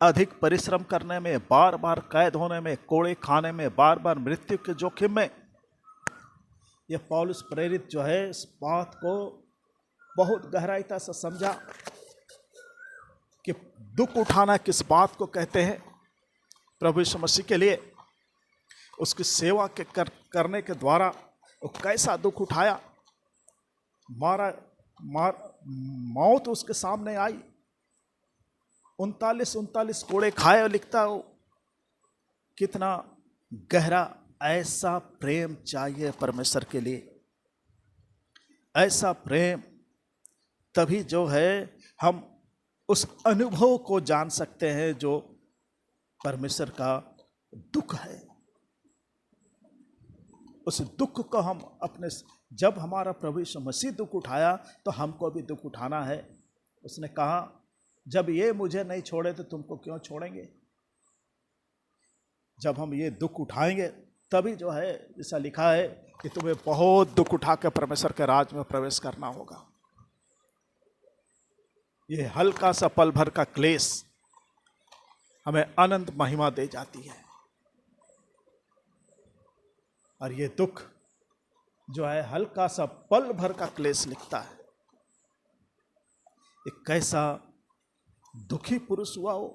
अधिक परिश्रम करने में, बार बार कैद होने में, कोड़े खाने में, बार बार मृत्यु के जोखिम में। यह पौलुस प्रेरित जो है इस बात को बहुत गहराईता से समझा कि दुख उठाना किस बात को कहते हैं। प्रभु यीशु मसीह के लिए उसकी सेवा के करने के द्वारा वो कैसा दुख उठाया। मौत उसके सामने आई, 39 कोड़े खाए। और लिखता हो कितना गहरा ऐसा प्रेम चाहिए परमेश्वर के लिए। ऐसा प्रेम तभी जो है हम उस अनुभव को जान सकते हैं जो परमेश्वर का दुख है। उस दुख को हम अपने, जब हमारा प्रभु यीशु मसीह दुख उठाया तो हमको भी दुख उठाना है। उसने कहा जब ये मुझे नहीं छोड़े तो तुमको क्यों छोड़ेंगे। जब हम ये दुख उठाएंगे तभी जो है, जैसा लिखा है कि तुम्हें बहुत दुख उठा के परमेश्वर के राज में प्रवेश करना होगा। ये हल्का सा पल भर का क्लेश हमें अनंत महिमा दे जाती है, और ये दुख जो है हल्का सा पल भर का क्लेश लिखता है। एक कैसा दुखी पुरुष हुआ हो,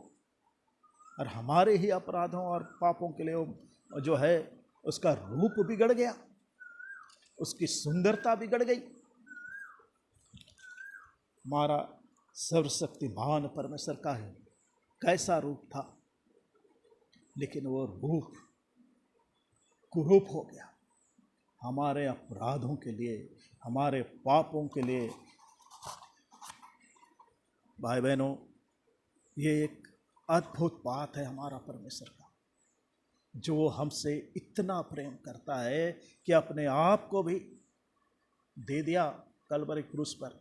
और हमारे ही अपराधों और पापों के लिए वो जो है उसका रूप बिगड़ गया, उसकी सुंदरता बिगड़ गई। हमारा सर्वशक्तिमान परमेश्वर का है कैसा रूप था, लेकिन वो रूप कुरूप हो गया। हमारे अपराधों के लिए, हमारे पापों के लिए। भाई बहनों, ये एक अद्भुत बात है हमारा परमेश्वर का, जो हमसे इतना प्रेम करता है कि अपने आप को भी दे दिया कलवरी क्रूस पर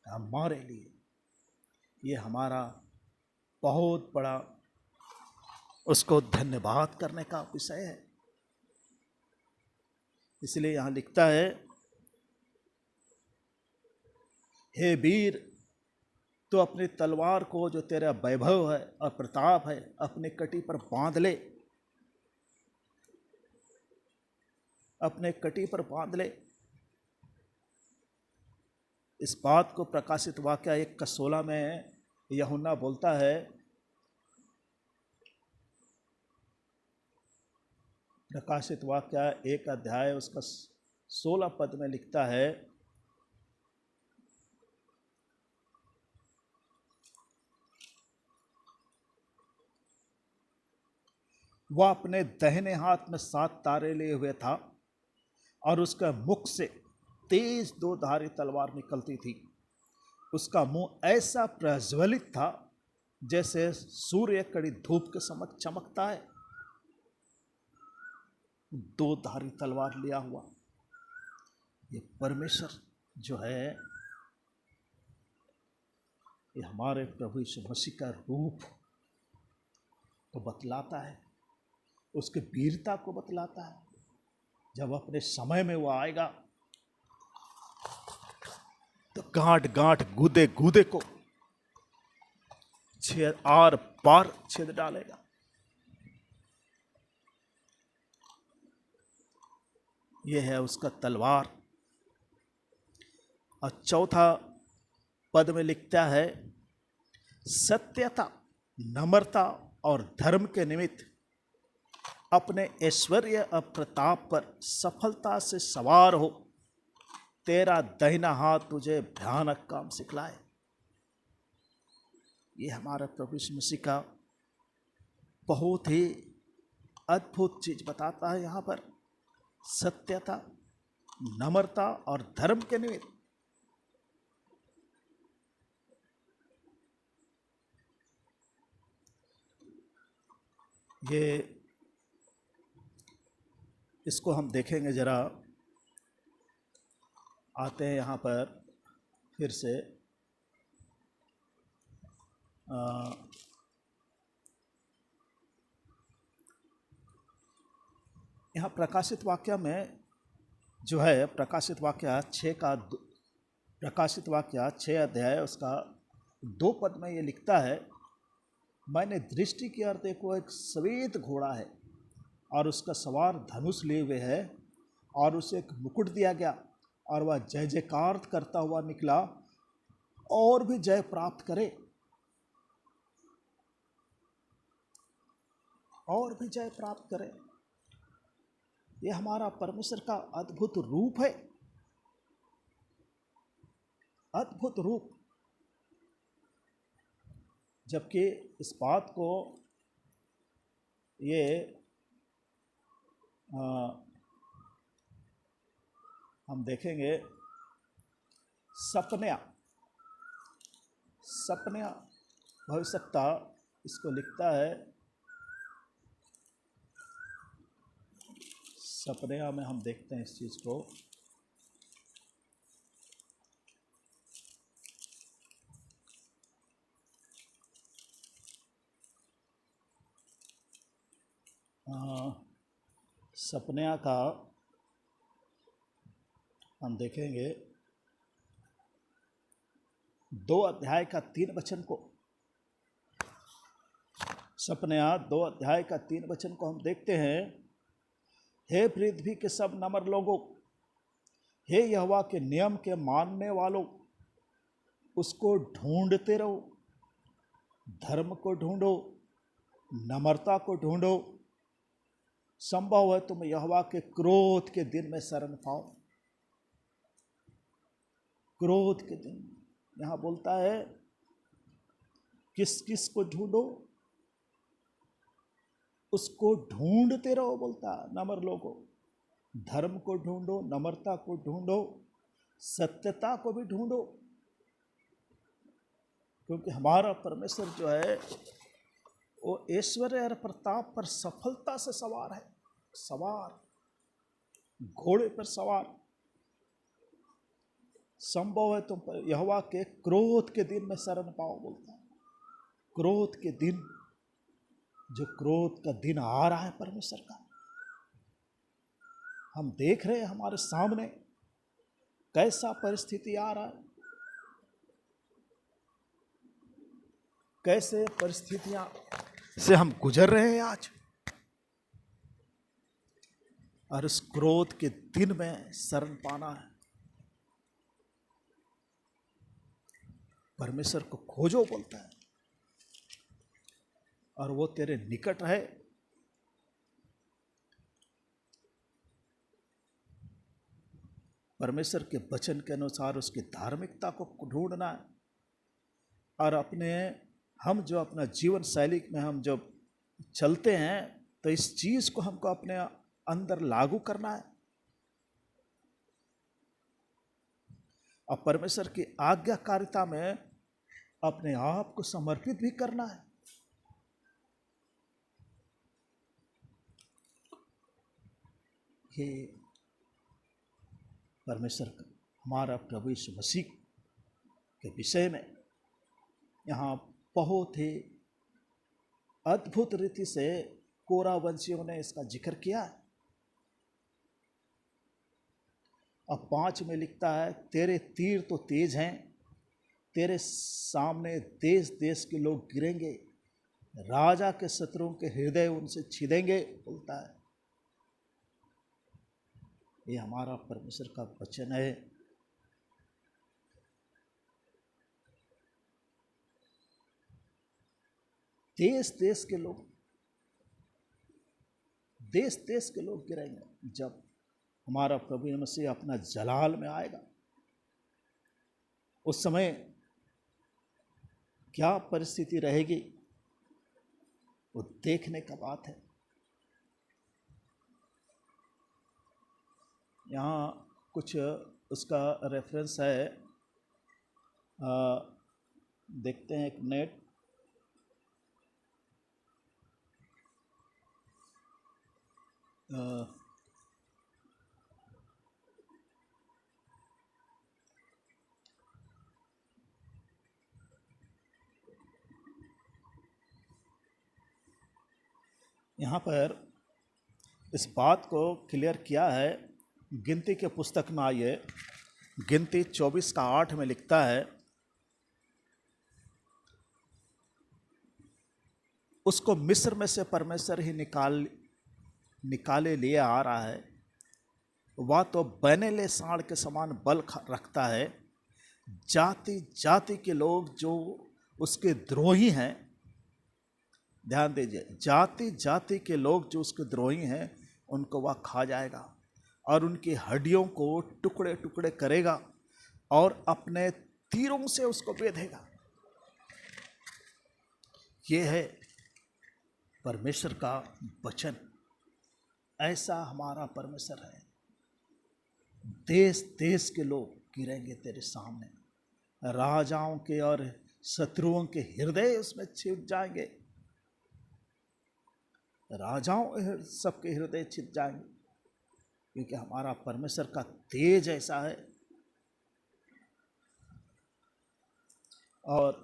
हमारे लिए। ये हमारा बहुत बड़ा उसको धन्यवाद करने का विषय है। इसलिए यहाँ लिखता है, हे वीर, तो अपनी तलवार को जो तेरा वैभव है और प्रताप है अपने कटी पर बांध ले, अपने कटी पर बांध ले। इस बात को प्रकाशित वाक्य 1:16 में यूहन्ना बोलता है। प्रकाशित वाक्य 1 अध्याय उसका 16 पद में लिखता है, वह अपने दाहिने हाथ में 7 तारे लिए हुए था, और उसका मुख से तेज 2 धारी तलवार निकलती थी। उसका मुंह ऐसा प्रज्वलित था जैसे सूर्य कड़ी धूप के समक्ष चमकता है। 2 धारी तलवार लिया हुआ ये परमेश्वर जो है, ये हमारे प्रभु यीशु मसीह का रूप को बतलाता है, उसके वीरता को बतलाता है। जब अपने समय में वो आएगा तो गांठ गांठ गूदे गूदे को आर पार छेद डालेगा। यह है उसका तलवार। और चौथा पद में लिखता है, सत्यता, नम्रता और धर्म के निमित्त अपने ऐश्वर्य और प्रताप पर सफलता से सवार हो। तेरा दाहिना हाथ तुझे भयानक काम सिखलाए। ये हमारा प्रभु यीशु मसीह का बहुत ही अद्भुत चीज बताता है यहाँ पर। सत्यता, नम्रता और धर्म के निमित्त ये, इसको हम देखेंगे जरा। आते हैं यहाँ पर फिर से यहाँ प्रकाशित वाक्य में जो है, प्रकाशित वाक्य 6 अध्याय उसका 2 पद में ये लिखता है, मैंने दृष्टि की और देखो एक श्वेत घोड़ा है, और उसका सवार धनुष लिए हुए है, और उसे एक मुकुट दिया गया, और वह जय जयकार करता हुआ निकला और भी जय प्राप्त करे, और भी जय प्राप्त करे। ये हमारा परमेश्वर का अद्भुत रूप है, अद्भुत रूप। जबकि इस बात को ये हम देखेंगे सपन्या भविष्यता, इसको लिखता है सपने में हम देखते हैं इस चीज़ को। सपने का हम देखेंगे 2 अध्याय का 3 वचन को। सपने 2 अध्याय का 3 वचन को हम देखते हैं। हे पृथ्वी के सब नम्र लोगों, हे यहोवा के नियम के मानने वालों, उसको ढूंढते रहो, धर्म को ढूंढो, नम्रता को ढूंढो। संभव है तुम यहोवा के क्रोध के दिन में शरण पाओ। क्रोध के दिन यहाँ बोलता है किस किस को ढूंढो, उसको ढूंढते रहो बोलता है। नम्र लोगों, धर्म को ढूंढो, नम्रता को ढूंढो, सत्यता को भी ढूंढो, क्योंकि हमारा परमेश्वर जो है वो ऐश्वर्य और प्रताप पर सफलता से सवार है। सवार, घोड़े पर सवार। संभव है तुम यहोवा के क्रोध के दिन में शरण पाओ बोलता है। क्रोध के दिन, जो क्रोध का दिन आ रहा है परमेश्वर का, हम देख रहे हैं हमारे सामने कैसा परिस्थिति आ रहा है, कैसे परिस्थितियां से हम गुजर रहे हैं आज। और इस क्रोध के दिन में शरण पाना है। परमेश्वर को खोजो बोलता है, और वो तेरे निकट है। परमेश्वर के वचन के अनुसार उसकी धार्मिकता को ढूंढना है। और हम जो अपना जीवन शैली में हम जब चलते हैं तो इस चीज़ को हमको अपने अंदर लागू करना है, और परमेश्वर की आज्ञाकारिता में अपने आप को समर्पित भी करना है। ये परमेश्वर का, हमारा प्रभु यीशु मसीह के विषय में यहाँ बहुत ही अद्भुत रीति से कोरा वंशियों ने इसका जिक्र किया है। अब 5 में लिखता है, तेरे तीर तो तेज हैं, तेरे सामने देश देश के लोग गिरेंगे, राजा के शत्रुओं के हृदय उनसे छिदेंगे बोलता है। ये हमारा परमेश्वर का वचन है। देश देश के लोग गिरेंगे जब हमारा प्रभु यीशु मसीह अपना जलाल में आएगा। उस समय क्या परिस्थिति रहेगी वो देखने का बात है। यहाँ कुछ उसका रेफरेंस है, देखते हैं एक मिनट। यहाँ पर इस बात को क्लियर किया है। गिनती के पुस्तक में आइए, गिनती 24 का 8 में लिखता है, उसको मिस्र में से परमेश्वर ही निकाले लिए आ रहा है। वह तो बनेले सांड के समान बल रखता है। जाति जाति के लोग जो उसके द्रोही हैं, ध्यान दीजिए, जाति जाति के लोग जो उसके द्रोही हैं उनको वह खा जाएगा और उनकी हड्डियों को टुकड़े टुकड़े करेगा और अपने तीरों से उसको बेधेगा। ये है परमेश्वर का वचन। ऐसा हमारा परमेश्वर है। देश देश के लोग गिरेंगे तेरे सामने, राजाओं के और शत्रुओं के हृदय उसमें छिप जाएंगे। राजाओं सबके हृदय छिप जाएंगे। क्योंकि हमारा परमेश्वर का तेज ऐसा है। और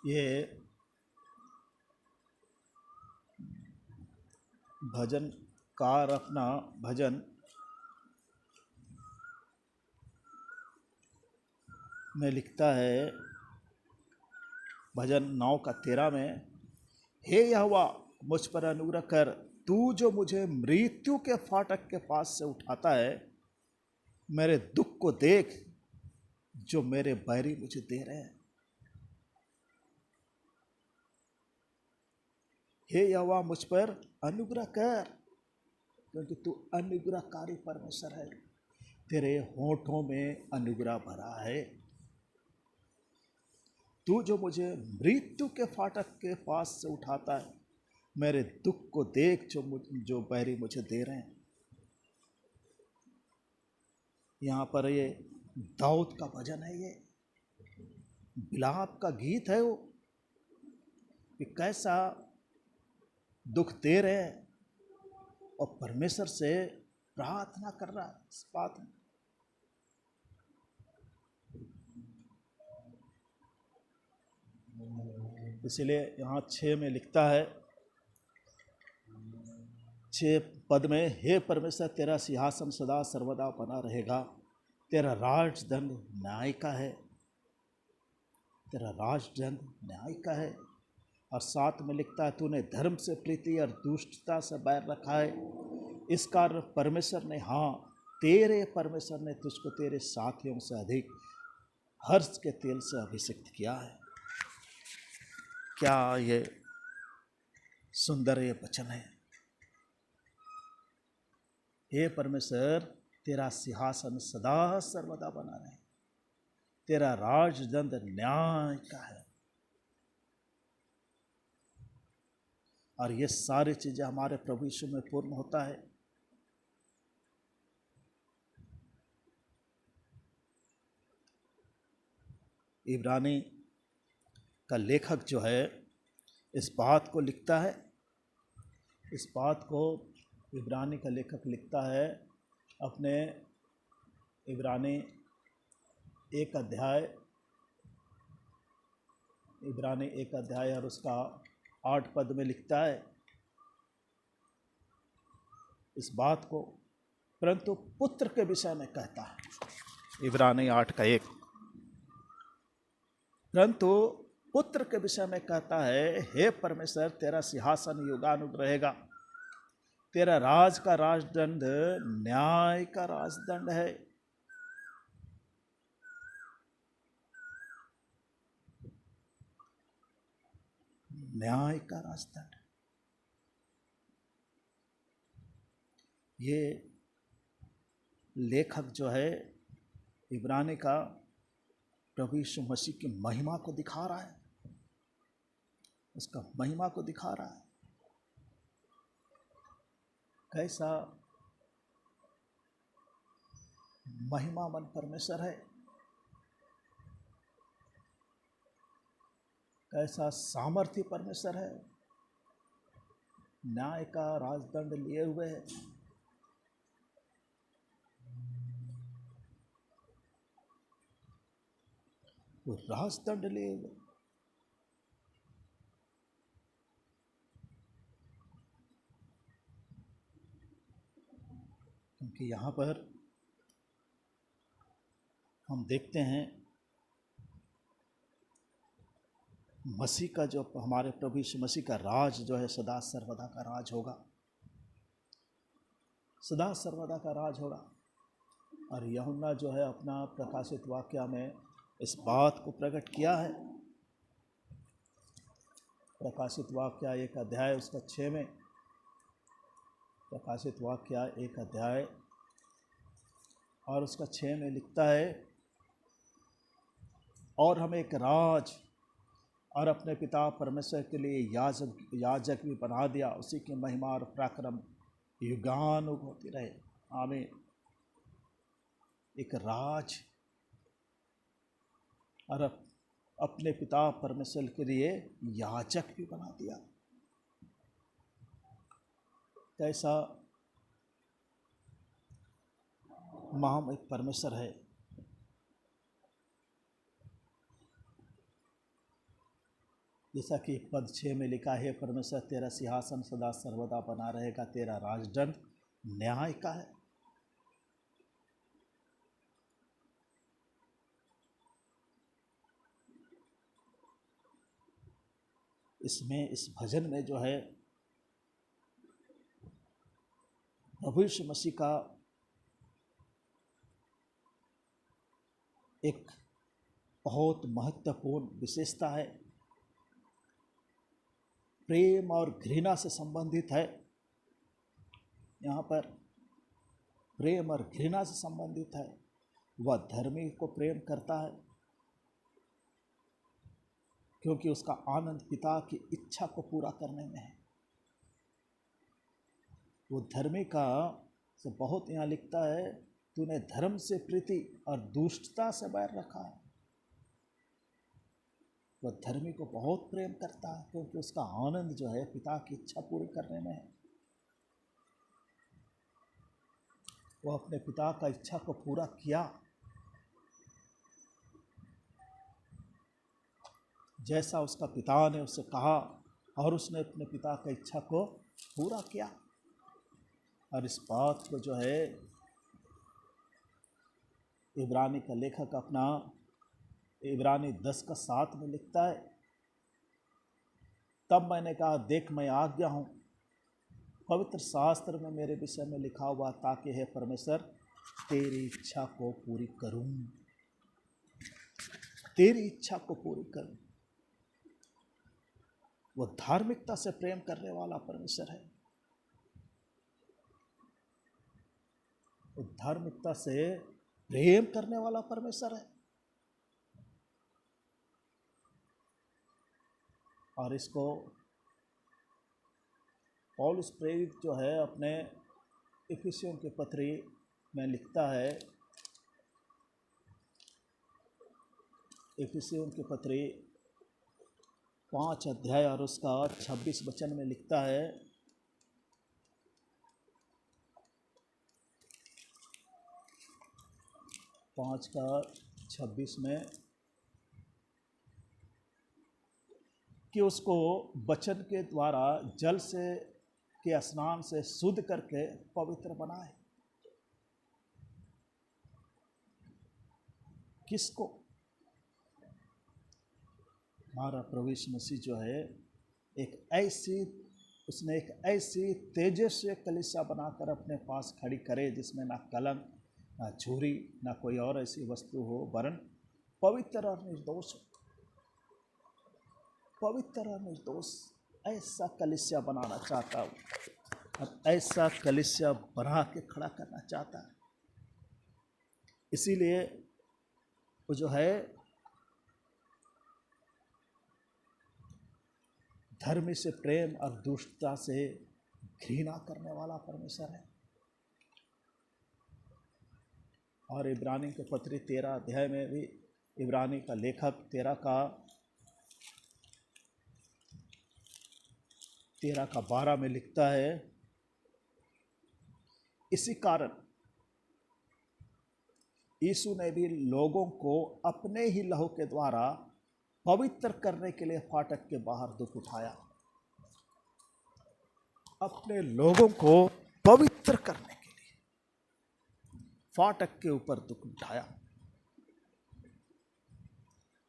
ये भजनकार अपना भजन में लिखता है, भजन 9 का 13 में, हे यहोवा मुझ पर अनुग्रह कर, तू जो मुझे मृत्यु के फाटक के पास से उठाता है, मेरे दुख को देख जो मेरे बैरी मुझे दे रहे हैं। हे यहोवा मुझ पर अनुग्रह कर, क्योंकि तू अनुग्रहकारी परमेश्वर है। तेरे होठों में अनुग्रह भरा है। तू जो मुझे मृत्यु के फाटक के पास से उठाता है, मेरे दुख को देख जो बैरी मुझे दे रहे हैं। यहाँ पर ये दाऊद का भजन है, ये बिलाप का गीत है वो, कि कैसा दुख दे रहे हैं और परमेश्वर से प्रार्थना कर रहा है इस बात में। इसलिए यहाँ 6 में लिखता है, 6 पद में, हे परमेश्वर तेरा सिंहासन सदा सर्वदा बना रहेगा, तेरा राजदंड न्याय का है, तेरा राजदंड न्याय का है। और 7 में लिखता है, तूने धर्म से प्रीति और दुष्टता से बैर रखा है, इस कारण परमेश्वर ने, हाँ तेरे परमेश्वर ने तुझको तेरे साथियों से अधिक हर्ष के तेल से अभिषिक्त किया है। क्या ये सुंदर ये वचन है। हे परमेश्वर तेरा सिंहासन सदा सर्वदा बना रहे, तेरा राजदंड न्याय का है। और ये सारी चीजें हमारे प्रभु यीशु में पूर्ण होता है। इब्रानी का लेखक जो है इस बात को लिखता है, इस बात को इब्रानी का लेखक लिखता है अपने इब्रानी 1 अध्याय, इब्रानी 1 अध्याय और उसका 8 पद में लिखता है इस बात को, परंतु पुत्र के विषय में कहता है। इब्रानी 8 का 1, परंतु पुत्र के विषय में कहता है, हे परमेश्वर तेरा सिंहासन युगानुग रहेगा, तेरा राज का राजदंड न्याय का राजदंड है। न्याय का राजदंड। ये लेखक जो है इब्रानी का प्रभु यीशु मसीह की महिमा को दिखा रहा है, उसका महिमा को दिखा रहा है। कैसा महिमामन परमेश्वर है, कैसा सामर्थ्य परमेश्वर है, न्याय का राजदंड लिए हुए है। वो राजदंड लिए हुए, क्योंकि यहाँ पर हम देखते हैं मसीह का जो, हमारे प्रभु यीशु मसीह का राज जो है सदा सर्वदा का राज होगा, सदा सर्वदा का राज होगा। और यूहन्ना जो है अपना प्रकाशित वाक्य में इस बात को प्रकट किया है। प्रकाशित वाक्य 1 अध्याय उसका 6 में, प्रकाशित वाक्य 1 अध्याय और उसका 6 में लिखता है, और हमें एक राज और अपने पिता परमेश्वर के लिए याजक भी बना दिया, उसी की महिमा और पराक्रम युगानुग होती रहे। आमीन। एक राज और अपने पिता परमेश्वर के लिए याजक भी बना दिया। कैसा महामय परमेश्वर है। जैसा कि पद 6 में लिखा है, परमेश्वर तेरा सिंहासन सदा सर्वदा बना रहेगा, तेरा राजदंड न्याय का है। इसमें इस भजन में जो है प्रभु यीशु मसीह का एक बहुत महत्वपूर्ण विशेषता है, प्रेम और घृणा से संबंधित है। यहाँ पर प्रेम और घृणा से संबंधित है। वह धर्मी को प्रेम करता है क्योंकि उसका आनंद पिता की इच्छा को पूरा करने में है। वो धर्मी का से बहुत यहाँ लिखता है, तूने धर्म से प्रीति और दुष्टता से बैर रखा है। वह धर्मी को बहुत प्रेम करता है क्योंकि उसका आनंद जो है पिता की इच्छा पूरी करने में है। वो अपने पिता का इच्छा को पूरा किया, जैसा उसका पिता ने उसे कहा, और उसने अपने पिता की इच्छा को पूरा किया। और इस बात को जो है इब्रानी का लेखक अपना इब्रानी 10:7 में लिखता है, तब मैंने कहा, देख मैं आ गया हूँ, पवित्र शास्त्र में मेरे विषय में लिखा हुआ, ताकि हे परमेश्वर तेरी इच्छा को पूरी करूँ, तेरी इच्छा को पूरी करूँ। वो धार्मिकता से प्रेम करने वाला परमेश्वर है। वो धार्मिकता से प्रेम करने वाला परमेश्वर है। और इसको पौलुस प्रेरित जो है अपने इफिसियों के पत्री में लिखता है, इफिसियों के पत्री 5 अध्याय और उसका 26 वचन में लिखता है, 5:26 में, कि उसको वचन के द्वारा जल से के स्नान से शुद्ध करके पवित्र बनाए। किसको? हमारा प्रभु यीशु मसीह जो है उसने एक ऐसी तेजस्वी कलीसिया बनाकर अपने पास खड़ी करे जिसमें ना कलंक, ना झूरी, ना कोई और ऐसी वस्तु हो, वरन पवित्र और निर्दोष हो। पवित्र और निर्दोष ऐसा कलीसिया बनाना चाहता हूँ, और ऐसा कलीसिया बना के खड़ा करना चाहता है। इसीलिए वो जो है धर्म से प्रेम और दुष्टता से घृणा करने वाला परमेश्वर है। और इब्रानी के पत्री 13 अध्याय में भी इब्रानी का लेखक 13:12 में लिखता है, इसी कारण यीशु ने भी लोगों को अपने ही लहू के द्वारा पवित्र करने के लिए फाटक के बाहर दुख उठाया। अपने लोगों को पवित्र करने के लिए फाटक के ऊपर दुख उठाया।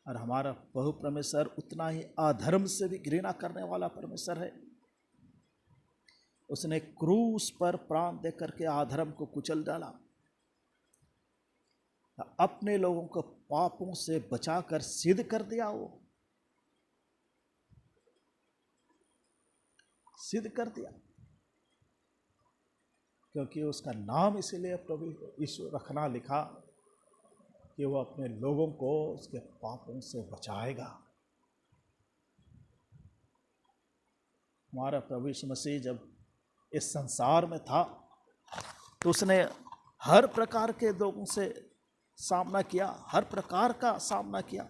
और हमारा प्रभु परमेश्वर उतना ही अधर्म से भी घृणा करने वाला परमेश्वर है। उसने क्रूस पर प्राण देकर के अधर्म को कुचल डाला, अपने लोगों को पापों से बचाकर सिद्ध कर दिया। वो सिद्ध कर दिया क्योंकि उसका नाम इसीलिए प्रभु यीशु रखना लिखा कि वो अपने लोगों को उसके पापों से बचाएगा। हमारा प्रभु यीशु मसीह जब इस संसार में था तो उसने हर प्रकार के लोगों से सामना किया, हर प्रकार का सामना किया।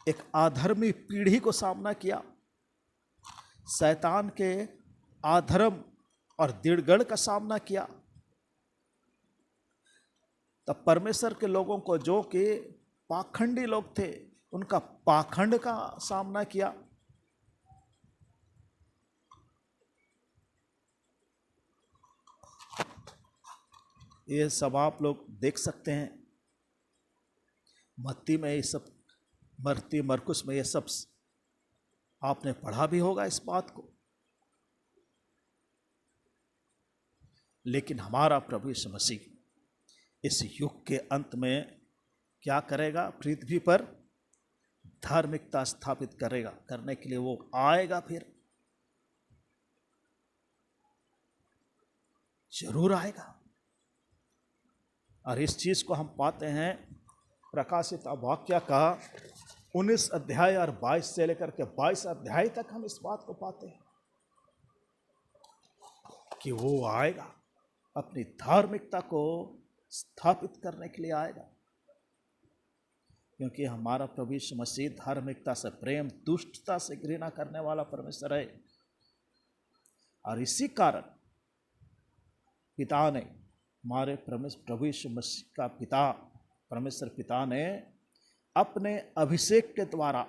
एक अधर्मी पीढ़ी को सामना किया, शैतान के अधर्म और दृढ़गढ़ का सामना किया, तब परमेश्वर के लोगों को जो कि पाखंडी लोग थे उनका पाखंड का सामना किया। ये सब आप लोग देख सकते हैं। मत्ती में ये सब, मत्ती मरकुस में ये सब आपने पढ़ा भी होगा इस बात को। लेकिन हमारा प्रभु यीशु मसीह इस युग के अंत में क्या करेगा? पृथ्वी पर धार्मिकता स्थापित करेगा, करने के लिए वो आएगा, फिर जरूर आएगा। और इस चीज को हम पाते हैं प्रकाशित वाक्य का 19 अध्याय और 22 से लेकर के 22 अध्याय तक हम इस बात को पाते हैं कि वो आएगा, अपनी धार्मिकता को स्थापित करने के लिए आएगा। क्योंकि हमारा प्रभु यीशु मसीह धार्मिकता से प्रेम, दुष्टता से घृणा करने वाला परमेश्वर है। और इसी कारण पिता ने, हमारे प्रभु यीशु मसीह का पिता, परमेश्वर पिता ने अपने अभिषेक के द्वारा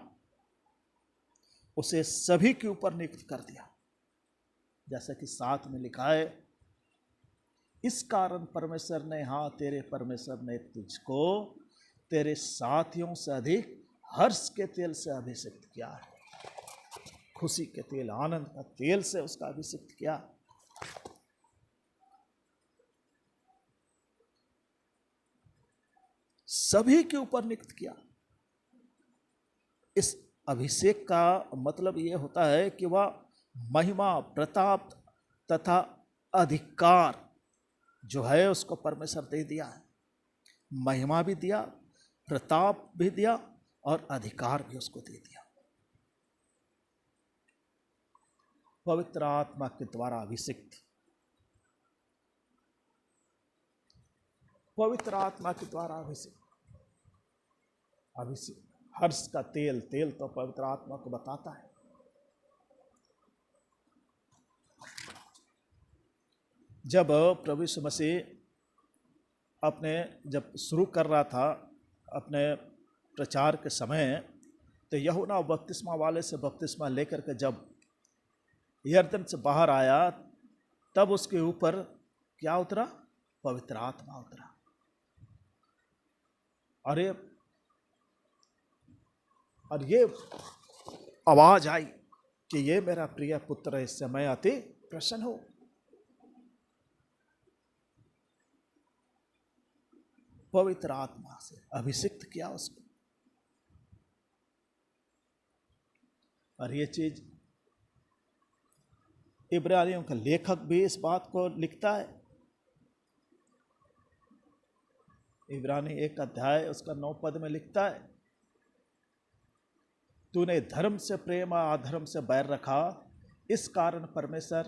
उसे सभी के ऊपर नियुक्त कर दिया। जैसा कि 7 में लिखा है, इस कारण परमेश्वर ने, हाँ तेरे परमेश्वर ने तुझको तेरे साथियों से अधिक हर्ष के तेल से अभिषेक किया है। खुशी के तेल, आनंद का तेल से उसका अभिषेक किया। सभी के ऊपर नियुक्त किया। इस अभिषेक का मतलब यह होता है कि वह महिमा, प्रताप तथा अधिकार जो है उसको परमेश्वर दे दिया है। महिमा भी दिया, प्रताप भी दिया और अधिकार भी उसको दे दिया। पवित्र आत्मा के द्वारा अभिषिक्त, पवित्र आत्मा के द्वारा अभिषेक, हर्ष का तेल, तेल तो पवित्र आत्मा को बताता है। जब प्रभु यीशु मसीह अपने जब शुरू कर रहा था अपने प्रचार के समय, तो यूहन्ना बपतिस्मा वाले से बपतिस्मा लेकर के जब यरदन से बाहर आया, तब उसके ऊपर क्या उतरा? पवित्र आत्मा उतरा। और ये आवाज आई कि ये मेरा प्रिय पुत्र है, इससे मैं अति प्रसन्न हूं। पवित्र आत्मा से अभिषिक्त किया उसको। और ये चीज इब्रानियों का लेखक भी इस बात को लिखता है। इब्रानी 1 अध्याय उसका 9 पद में लिखता है, तूने धर्म से प्रेम और अधर्म से बैर रखा, इस कारण परमेश्वर,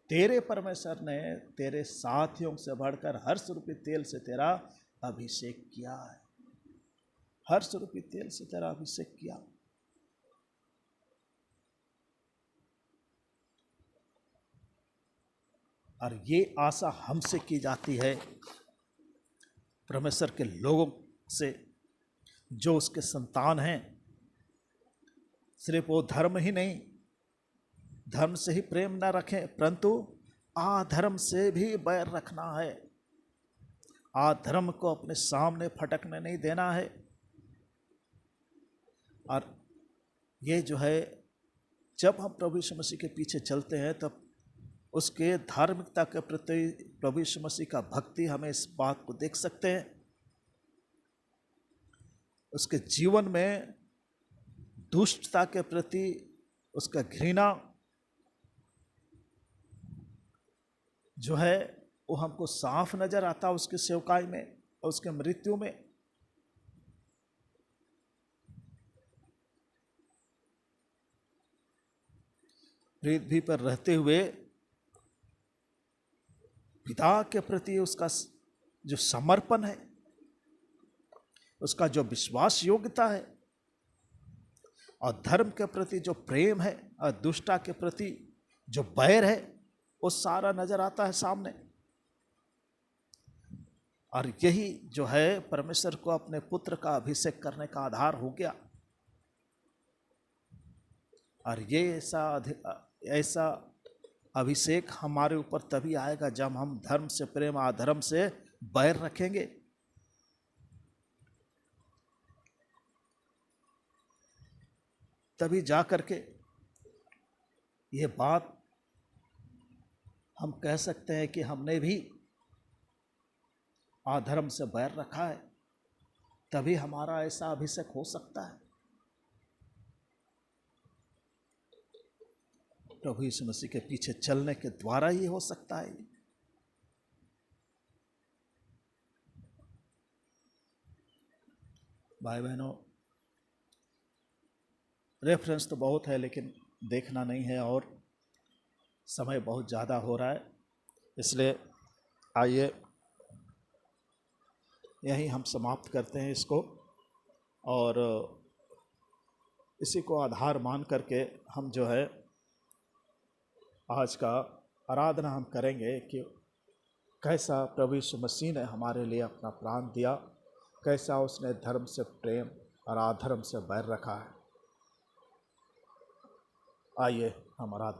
तेरे परमेश्वर ने तेरे साथियों से बढ़कर हर्ष रूपी तेल से तेरा अभिषेक किया है। हर्ष रूपी तेल से तेरा अभिषेक किया। और ये आशा हमसे की जाती है, परमेश्वर के लोगों से जो उसके संतान हैं। सिर्फ वो धर्म ही नहीं, धर्म से ही प्रेम न रखें, परंतु अधर्म से भी बैर रखना है। अधर्म को अपने सामने फटकने नहीं देना है। और ये जो है, जब हम प्रभु यीशु मसीह के पीछे चलते हैं, तब उसके धार्मिकता के प्रति प्रभु यीशु मसीह का भक्ति, हमें इस बात को देख सकते हैं। उसके जीवन में दुष्टता के प्रति उसका घृणा जो है वो हमको साफ नजर आता है उसकी सेवकाई में और उसके मृत्यु में। पृथ्वी पर रहते हुए पिता के प्रति उसका जो समर्पण है, उसका जो विश्वास योग्यता है, और धर्म के प्रति जो प्रेम है और दुष्टता के प्रति जो बैर है वो सारा नजर आता है सामने। और यही जो है परमेश्वर को अपने पुत्र का अभिषेक करने का आधार हो गया। और ये ऐसा अभिषेक हमारे ऊपर तभी आएगा जब हम धर्म से प्रेम अधर्म से बैर रखेंगे। तभी जा करके ये बात हम कह सकते हैं कि हमने भी अधर्म से बैर रखा है, तभी हमारा ऐसा अभिषेक हो सकता है। प्रभु यीशु मसीह के पीछे चलने के द्वारा ही हो सकता है। भाई बहनों, रेफरेंस तो बहुत है लेकिन देखना नहीं है और समय बहुत ज़्यादा हो रहा है, इसलिए आइए यहीं हम समाप्त करते हैं इसको। और इसी को आधार मान करके हम जो है आज का आराधना हम करेंगे कि कैसा प्रभु यीशु मसीह ने हमारे लिए अपना प्राण दिया, कैसा उसने धर्म से प्रेम और अधर्म से बैर रखा है। आइए हम आराधना